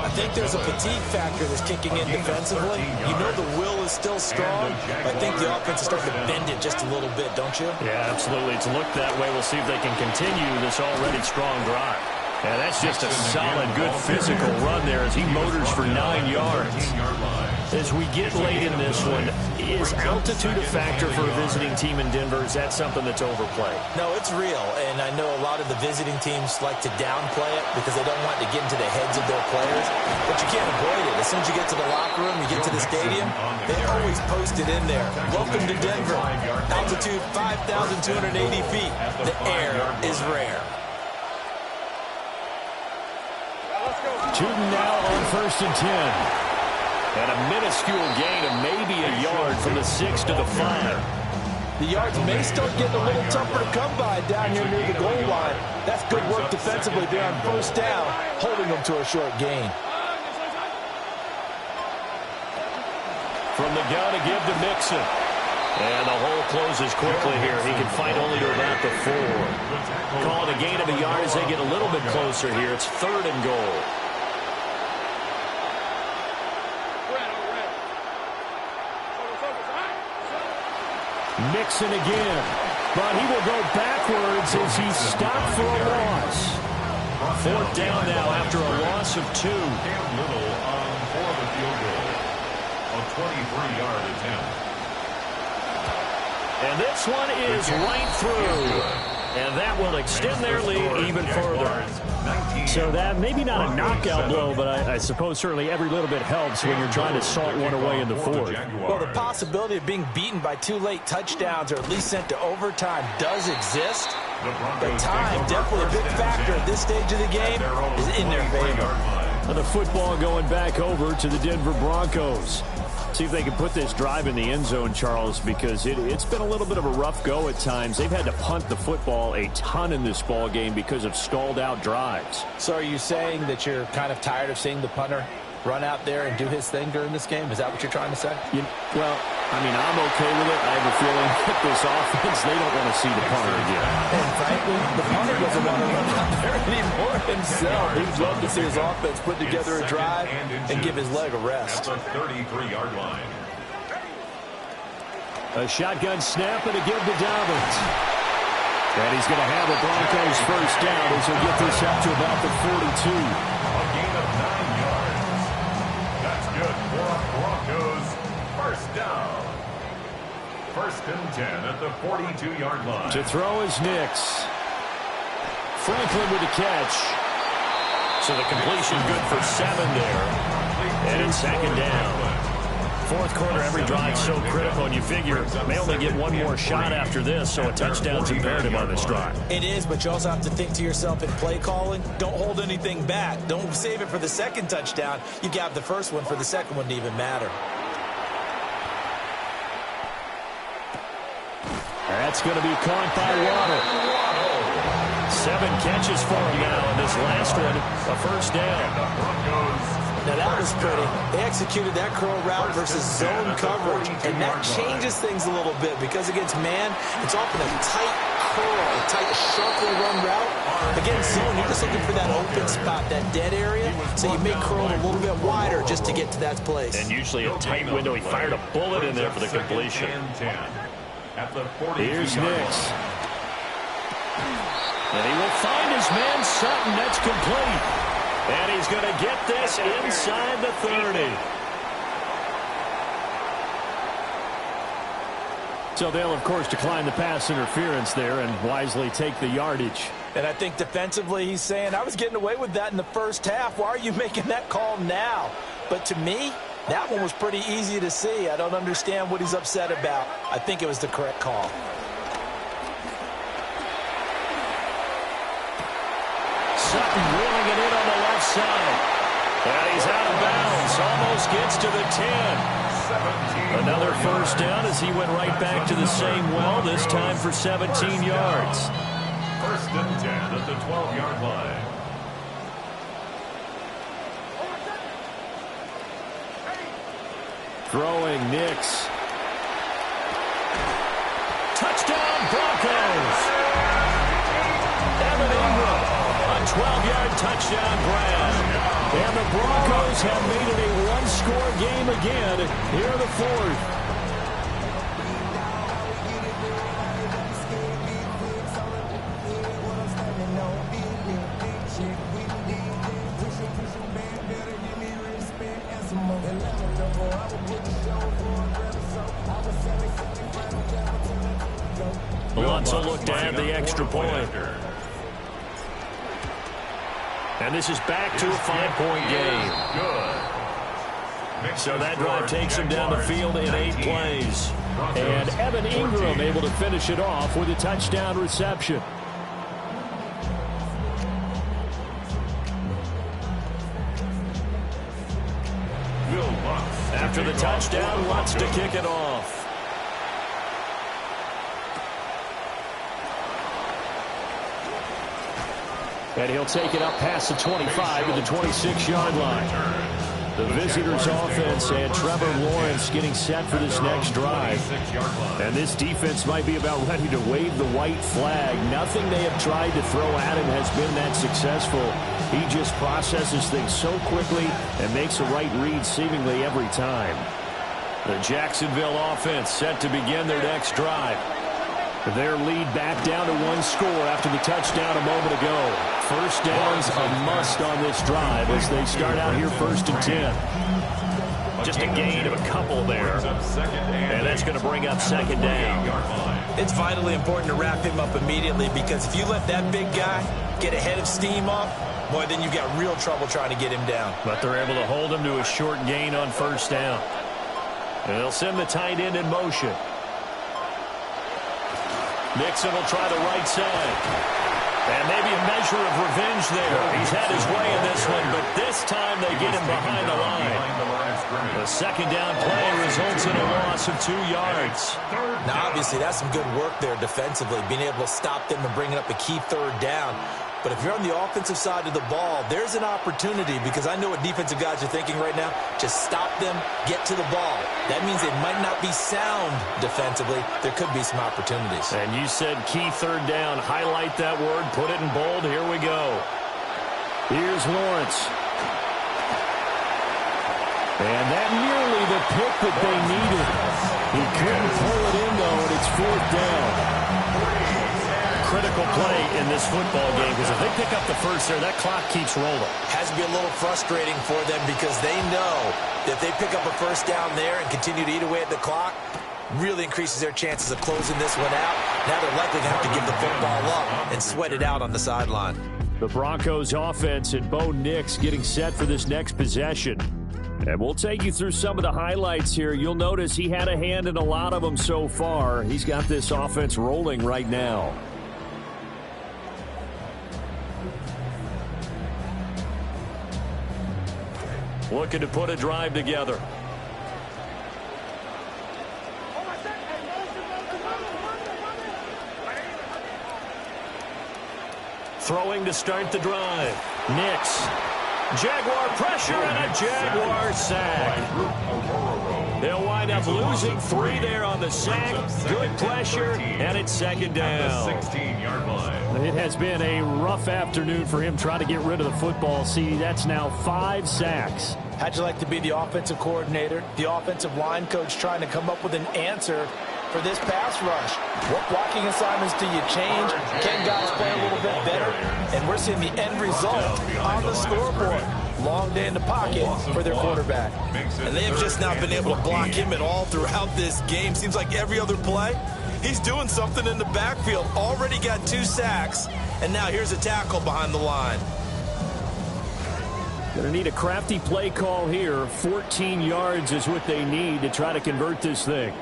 B: I think there's a fatigue factor that's kicking in defensively. You know the will is still strong, but I think the offense is starting to bend it just a little bit, don't you?
C: Yeah, absolutely. It's looked that way. We'll see if they can continue this already strong drive.
A: And that's just a solid, good physical run there as he motors for 9 yards. As we get late in this one, is altitude a factor for a visiting team in Denver? Is that something that's overplayed?
B: No, it's real, and I know a lot of the visiting teams like to downplay it because they don't want to get into the heads of their players, but you can't avoid it. As soon as you get to the locker room, you get to the stadium, they always post it in there. Welcome to Denver. Altitude 5,280 feet. The air is rare.
C: Tootin now on 1st and 10.
A: And a minuscule gain of maybe a yard from the 6 to the 5.
B: The yards may start getting a little tougher to come by down here near the goal line. That's good work defensively there on 1st down, holding them to a short gain.
A: From the gun to give to Mixon. And the hole closes quickly here. He can fight only to about the 4. Call it a gain of a yard as they get a little bit closer here. It's 3rd and goal.
C: Mixon again, but he will go backwards as he's stopped for a loss.
A: 4th down now after a loss of 2.
D: Little on for the field goal. A 23-yard attempt.
A: And this one is right through. And that will extend their lead even further.
C: So that maybe not a knockout blow, but I suppose certainly every little bit helps when you're trying to salt one away in the 4th.
B: Well, the possibility of being beaten by 2 late touchdowns or at least sent to overtime does exist. But time, definitely a big factor at this stage of the game, is in their favor.
C: And the football going back over to the Denver Broncos. See if they can put this drive in the end zone, Charles, because it's been a little bit of a rough go at times. They've had to punt the football a ton in this ball game because of stalled-out drives.
B: So are you saying that you're kind of tired of seeing the punter run out there and do his thing during this game? Is that what you're trying to say?
C: Well, I mean, I'm okay with it. I have a feeling that this offense, they don't want to see the punter again.
B: And frankly, the punter doesn't want to run out there anymore himself. He'd love to see his offense put together a drive and give his leg a rest.
D: At the 33-yard line.
C: A shotgun snap and a give to Dobbins. And he's going to have a Broncos 1st down as he'll get this up to about the 42.
D: A gain of 9 yards. That's good for a Broncos 1st down. 1st and 10 at the 42-yard line.
C: To throw is Nix. Franklin with the catch.
A: So the completion good for 7 there. And it's 2nd down. 4th quarter, every drive so critical, and you figure may only get one more shot after this, so a touchdown's imperative on this drive.
B: It is, but you also have to think to yourself in play calling, don't hold anything back. Don't save it for the 2nd touchdown. You got the 1st one for the 2nd one to even matter.
C: That's going to be caught by Waddle.
A: 7 catches for him now, and this last one, a 1st down.
B: Now that was pretty. They executed that curl route versus zone coverage, and that changes things a little bit because against man, it's often a tight curl, a tight, sharply run route. Against zone, you're just looking for that open spot, that dead area, so you may curl it a little bit wider just to get to that place.
A: And usually a tight window. He fired a bullet in there for the completion.
C: Here's Nix.
A: And he will find his man Sutton. That's complete. And he's going to get this inside the 30.
C: So they'll, of course, decline the pass interference there and wisely take the yardage.
B: And I think defensively he's saying, I was getting away with that in the 1st half. Why are you making that call now? But to me, that one was pretty easy to see. I don't understand what he's upset about. I think it was the correct call.
A: Sutton wheeling it in on the left side. And he's out of bounds. Almost gets to the 10. Another 1st down as he went right back to the same well, this time for 17 yards.
D: 1st and 10 at the 12-yard line.
C: Throwing Nix.
A: Touchdown Broncos. 12-yard touchdown grab. And the Broncos have made it a one-score game again here in the 4th. Lutz will look to add the extra point. And this is back to a 5-point game. So that drive takes him down the field in 8 plays. And Evan Ingram able to finish it off with a touchdown reception. After the touchdown, Lutz to kick it off. And he'll take it up past the 25 to the 26-yard line. The visitors' offense and Trevor Lawrence getting set for this next drive. And this defense might be about ready to wave the white flag. Nothing they have tried to throw at him has been that successful. He just processes things so quickly and makes the right read seemingly every time. The Jacksonville offense set to begin their next drive. Their lead back down to 1 score after the touchdown a moment ago. First down's a must on this drive as they start out here 1st and 10. Just a gain of a couple there. And that's going to bring up 2nd down.
B: It's vitally important to wrap him up immediately because if you let that big guy get ahead of steam up, boy, then you've got real trouble trying to get him down.
A: But they're able to hold him to a short gain on 1st down. And they'll send the tight end in motion. Nixon will try the right side. And maybe a measure of revenge there. He's had his way in this one, but this time they get him behind the line. The 2nd down play results in a loss of 2 yards.
B: Now, obviously, that's some good work there defensively, being able to stop them and bringing up a key 3rd down. But if you're on the offensive side of the ball, there's an opportunity because I know what defensive guys are thinking right now. Just stop them, get to the ball. That means they might not be sound defensively. There could be some opportunities.
A: And you said key 3rd down. Highlight that word. Put it in bold. Here we go. Here's Lawrence. And that nearly the pick that they needed. He couldn't pull it in, though, and it's 4th down. Critical play in this football game because if they pick up the first there, that clock keeps rolling.
B: Has to be a little frustrating for them because they know that if they pick up a 1st down there and continue to eat away at the clock, really increases their chances of closing this one out. Now they're likely going to have to give the football up and sweat it out on the sideline.
C: The Broncos offense and Bo Nix getting set for this next possession. And we'll take you through some of the highlights here. You'll notice he had a hand in a lot of them so far. He's got this offense rolling right now.
A: Looking to put a drive together. Throwing to start the drive. Nix. Jaguar pressure and a Jaguar sack. They'll wind up losing 3 there on the sack. Good pressure, and it's 2nd down.
C: It has been a rough afternoon for him trying to get rid of the football. See, that's now 5 sacks.
B: How'd you like to be the offensive coordinator, the offensive line coach trying to come up with an answer for this pass rush? What blocking assignments do you change? Can guys play a little bit better? And we're seeing the end result on the scoreboard. Long day in the pocket for their quarterback. And they have just not been able to block him at all throughout this game. Seems like every other play, he's doing something in the backfield. Already got 2 sacks, and now here's a tackle behind the line.
C: Going to need a crafty play call here. 14 yards is what they need to try to convert this thing.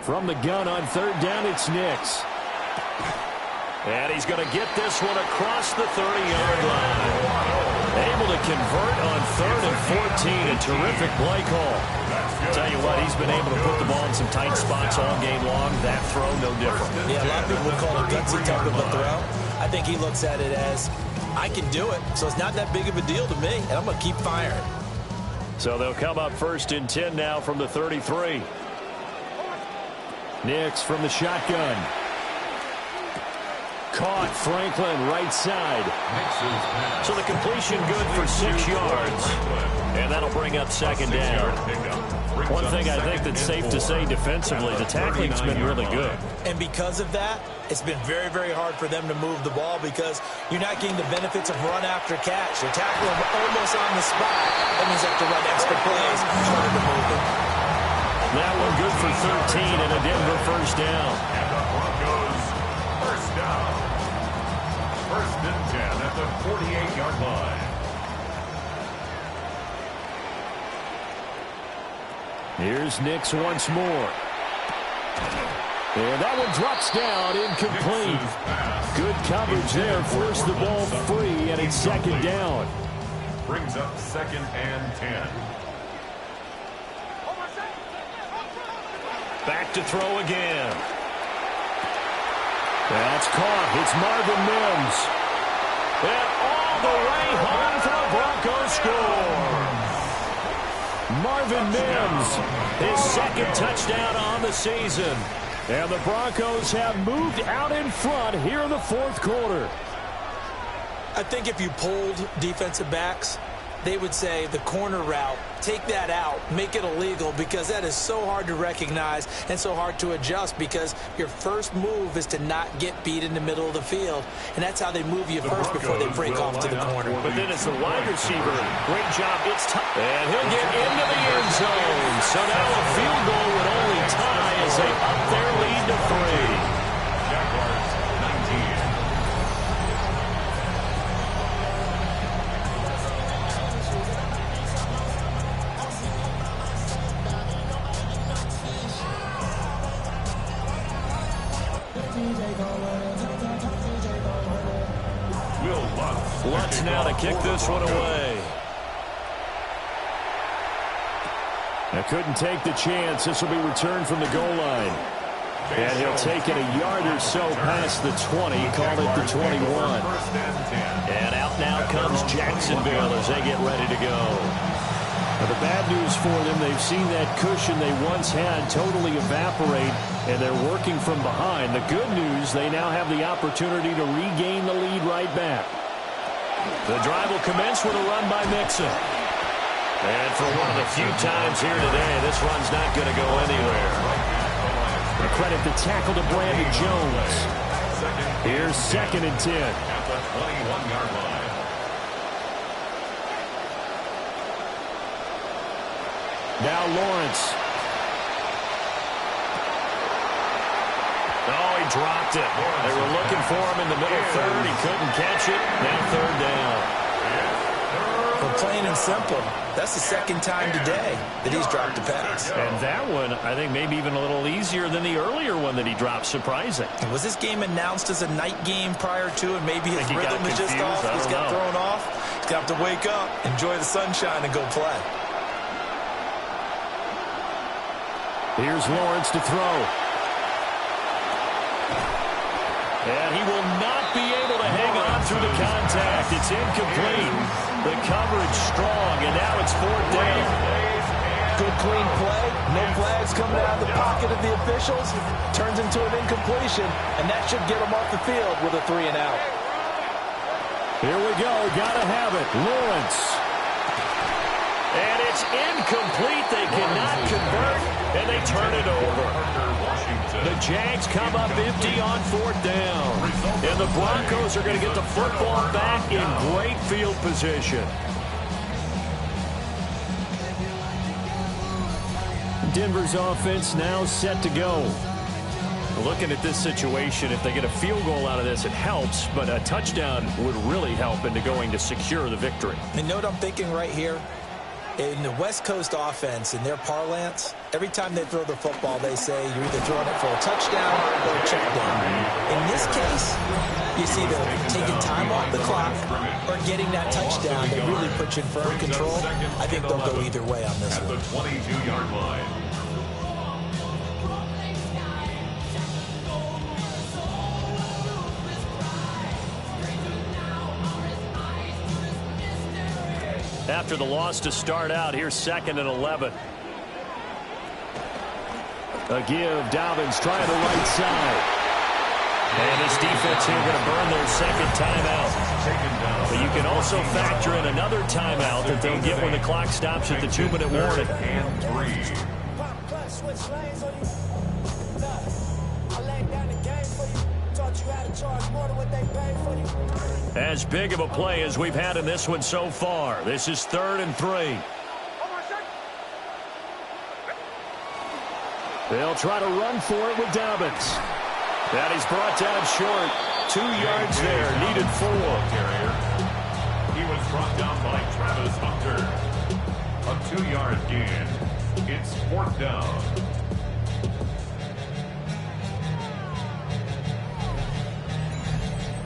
C: From the gun on 3rd down, it's Nix.
A: And he's going to get this one across the 30-yard line. Able to convert on 3rd and 14. A terrific play call. Tell you what, he's been able to put the ball in some tight spots all game long. That throw, no different.
B: Yeah, a lot of people would call it a gutsy type of a throw. I think he looks at it as, I can do it, so it's not that big of a deal to me, and I'm going to keep firing.
A: So they'll come up 1st and 10 now from the 33.
C: Nix from the shotgun. Caught. Franklin, right side.
A: So the completion good for 6 yards. And that'll bring up 2nd down. One thing I think that's safe to say defensively, the tackling's been really good.
B: And because of that, it's been very, very hard for them to move the ball because you're not getting the benefits of run after catch. They're tackling almost on the spot. That means they have to run extra plays, harder to move it.
C: That one good for 13 and a Denver first down.
D: And the Broncos first down. First and 10 at the 48-yard line.
C: Here's Nix once more. And that one drops down, incomplete. Good coverage there, forced the ball free, and it's second down.
D: Brings up second and 10.
C: Back to throw again. That's caught. It's Marvin Mims. And all the way home for the Broncos score. Marvin Mims, his second touchdown on the season. And the Broncos have moved out in front here in the fourth quarter.
B: I think if you polled defensive backs, they would say the corner route, take that out, make it illegal, because that is so hard to recognize and so hard to adjust, because your first move is to not get beat in the middle of the field. And that's how they move you first before they break off to the corner.
C: But then it's the wide receiver. Great job. It's tough. And he'll get into the end zone. So now a field goal would only tie as they up their lead to 3.
D: Jaguars 19.
C: Lutz now to kick this one away. Now couldn't take the chance. This will be returned from the goal line. And he'll take it a yard or so past the 20. Call it the 21. And out now comes Jacksonville as they get ready to go. Now the bad news for them, they've seen that cushion they once had totally evaporate, and they're working from behind. The good news, they now have the opportunity to regain the lead right back. The drive will commence with a run by Mixon. And for one of the few times here today, this run's not going to go anywhere. A credit the tackle to Brandon Jones. Here's second and 10.
D: At the 21-yard line.
C: Now Lawrence. Oh, he dropped it. They were looking for him in the middle third. He couldn't catch it. Now third down.
B: Well, plain and simple, that's the second time today that he's dropped a pass.
C: And that one, I think, maybe even a little easier than the earlier one that he dropped. Surprising.
B: Was this game announced as a night game prior to, and maybe his rhythm is just off? He's got thrown off. He's got to wake up, enjoy the sunshine, and go play.
C: Here's Lawrence to throw. And he will not be able to hang on through the contact. It's incomplete. The coverage strong, and now it's fourth down.
B: Good, clean play. No flags coming out of the pocket of the officials. Turns into an incompletion, and that should get him off the field with a 3 and out.
C: Here we go. Got to have it. Lawrence. And it's incomplete. They cannot convert, and they turn it over. The Jags come up empty on fourth down. And the Broncos are going to get the football back in great field position. Denver's offense now set to go. Looking at this situation, if they get a field goal out of this, it helps, but a touchdown would really help into going to secure the victory.
B: And note I'm thinking right here, in the West Coast offense, in their parlance, every time they throw the football, they say you're either throwing it for a touchdown or a check down. In this case, you see they're taking time off the clock or getting that touchdown that really puts you in firm control. I think they'll go either way on this one.
D: At the 22-yard line.
C: After the loss to start out, here's second and 11. A give. Dobbins trying the right side. And this defense here going to burn their second timeout. But you can also factor in another timeout that they'll get when the clock stops at the 2-minute warning.
D: And 3.
C: As big of a play as we've had in this one so far. This is 3rd and 3. They'll try to run for it with Dobbins. That he's brought down short. 2 yards there, needed 4.
D: He was brought down by Travis Hunter. A 2-yard gain. It's 4th down.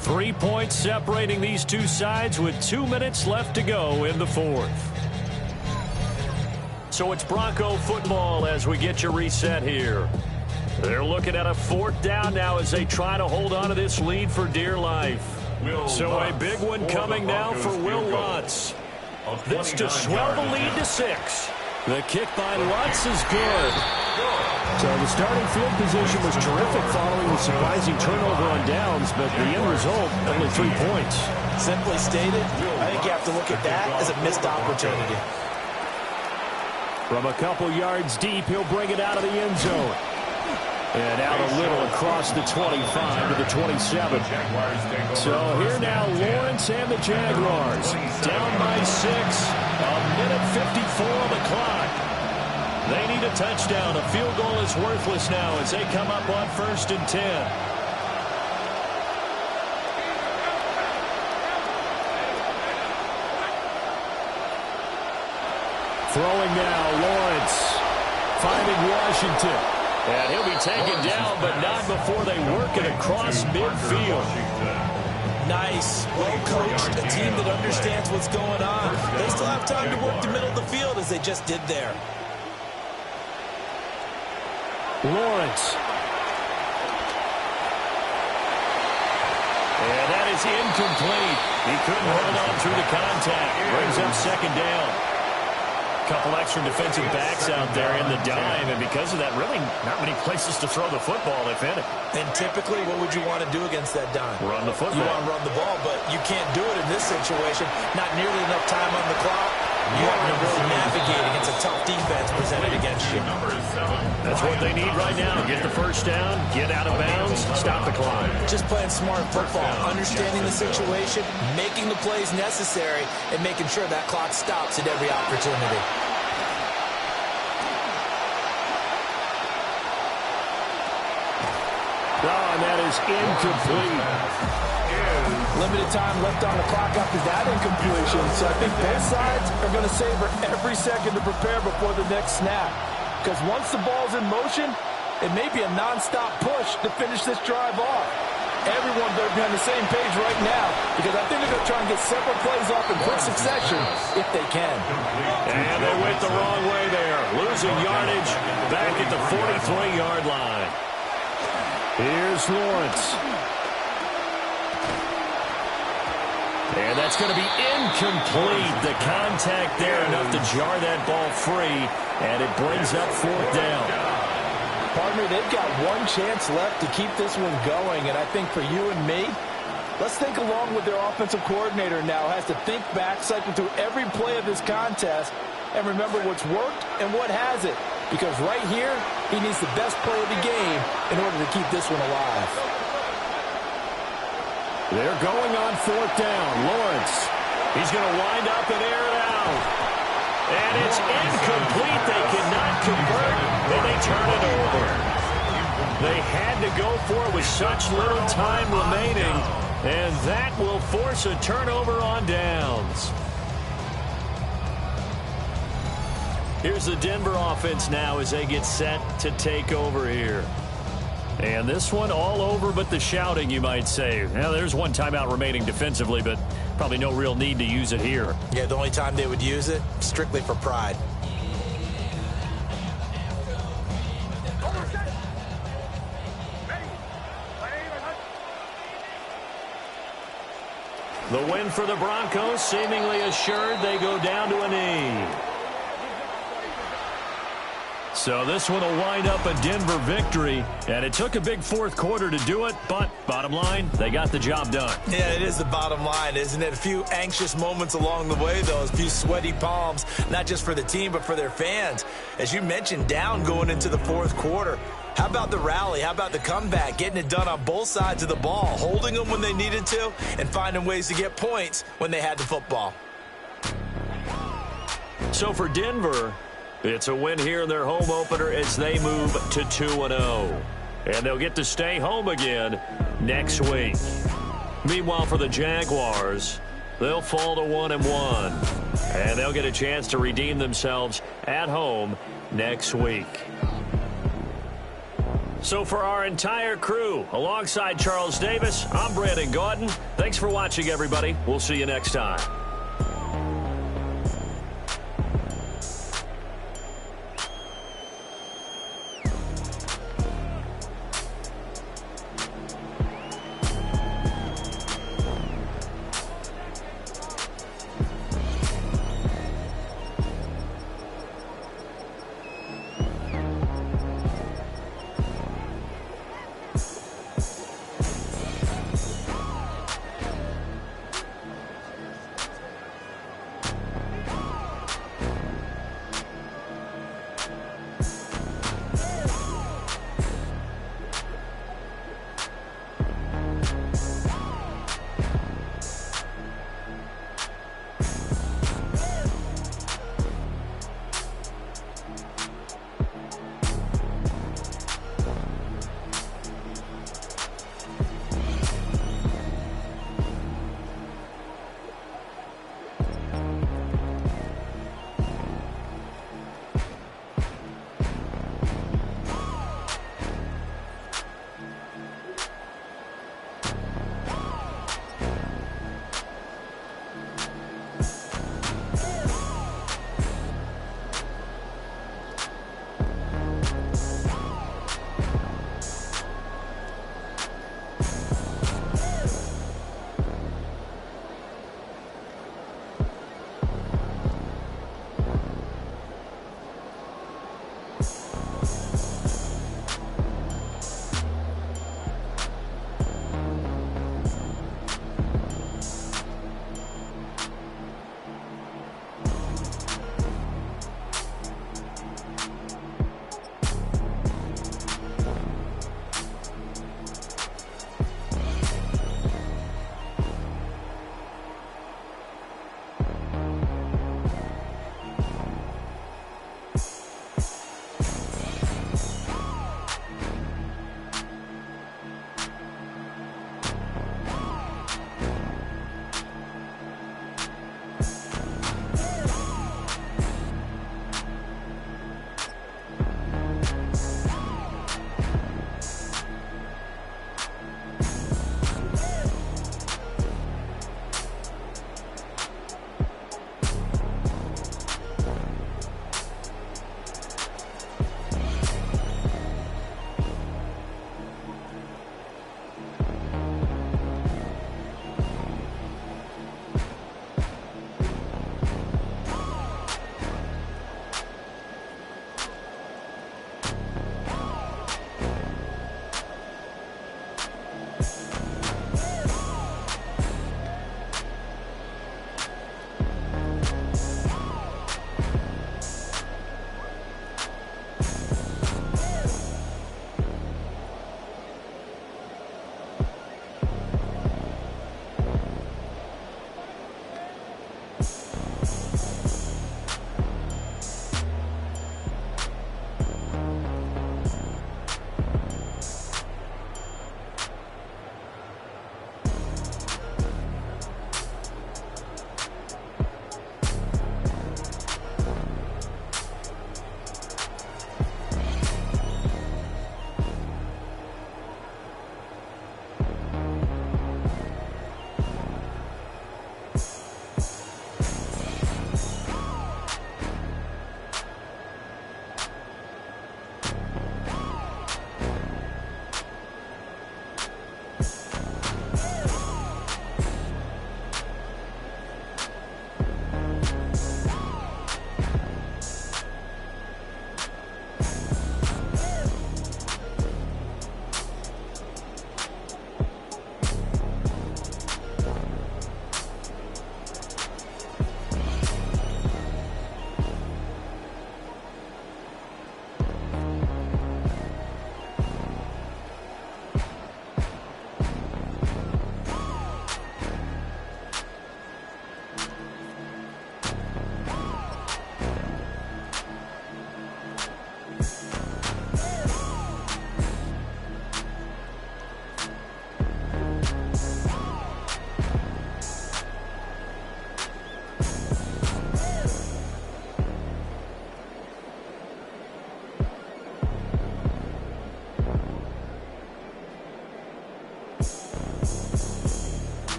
C: Three points separating these two sides with 2 minutes left to go in the 4th. So it's Bronco football as we get you reset here. They're looking at a 4th down now as they try to hold on to this lead for dear life. So a big one coming now for Will Lutz. This to swell the lead to 6. The kick by Lutz is good. So the starting field position was terrific following the surprising turnover on downs, but the end result, only 3 points.
B: Simply stated, I think you have to look at that as a missed opportunity.
C: From a couple yards deep, he'll bring it out of the end zone. And out a little across the 25 to the 27. So here now, Lawrence and the Jaguars. Down by 6. A minute 54 on the clock. They need a touchdown. A field goal is worthless now as they come up on 1st and 10. Throwing now, Lawrence. Finding Washington. And he'll be taken down, but not before they work it across midfield.
B: Nice. Well coached. A team that understands what's going on. They still have time to work the middle of the field as they just did there.
C: Lawrence. And that is incomplete. He couldn't hold on through the contact. Brings up 2nd down. Couple extra defensive backs out there in the dime, and because of that, really not many places to throw the football, if any.
B: And typically, what would you want to do against that dime?
C: Run the football.
B: You want to run the ball, but you can't do it in this situation. Not nearly enough time on the clock. You have to really navigate against a tough defense presented against you.
C: That's what they need right now. Get the 1st down, get out of bounds, stop the clock.
B: Just playing smart football, understanding the situation, making the plays necessary, and making sure that clock stops at every opportunity.
C: Oh, and that is incomplete.
B: Limited time left on the clock after that incompletion, so I think both sides are going to savor every second to prepare before the next snap. Because once the ball's in motion, it may be a nonstop push to finish this drive off. Everyone better be on the same page right now, because I think they're going to try and get several plays off in quick succession if they can.
C: And they went the wrong way there, losing yardage back at the 43-yard line. Here's Lawrence. And that's going to be incomplete. The contact there enough to jar that ball free, and it brings up 4th down.
B: Partner, they've got one chance left to keep this one going, and I think for you and me, let's think along with their offensive coordinator now. Has to think back, cycle through every play of this contest, and remember what's worked and what hasn't. Because right here, he needs the best play of the game in order to keep this one alive.
C: They're going on 4th down. Lawrence. He's going to wind up and air it out. And it's incomplete. They cannot convert, and they turn it over. They had to go for it with such little time remaining, and that will force a turnover on downs. Here's the Denver offense now as they get set to take over here. And this one all over but the shouting, you might say. Now, there's one timeout remaining defensively, but probably no real need to use it here.
B: Yeah, the only time they would use it, strictly for pride.
C: The win for the Broncos, seemingly assured. They go down to a knee. So this one will wind up a Denver victory, and it took a big 4th quarter to do it, but bottom line, they got the job done.
B: Yeah, it is the bottom line, isn't it? A few anxious moments along the way, though, a few sweaty palms, not just for the team, but for their fans. As you mentioned, down going into the 4th quarter. How about the rally? How about the comeback? Getting it done on both sides of the ball, holding them when they needed to, and finding ways to get points when they had the football.
C: So for Denver,
A: It's a win here in their home opener as they move to 2-0. And they'll get to stay home again next week. Meanwhile, for the Jaguars, they'll fall to 1-1. And they'll get a chance to redeem themselves at home next week. So for our entire crew, alongside Charles Davis, I'm Brandon Gaudin. Thanks for watching, everybody. We'll see you next time.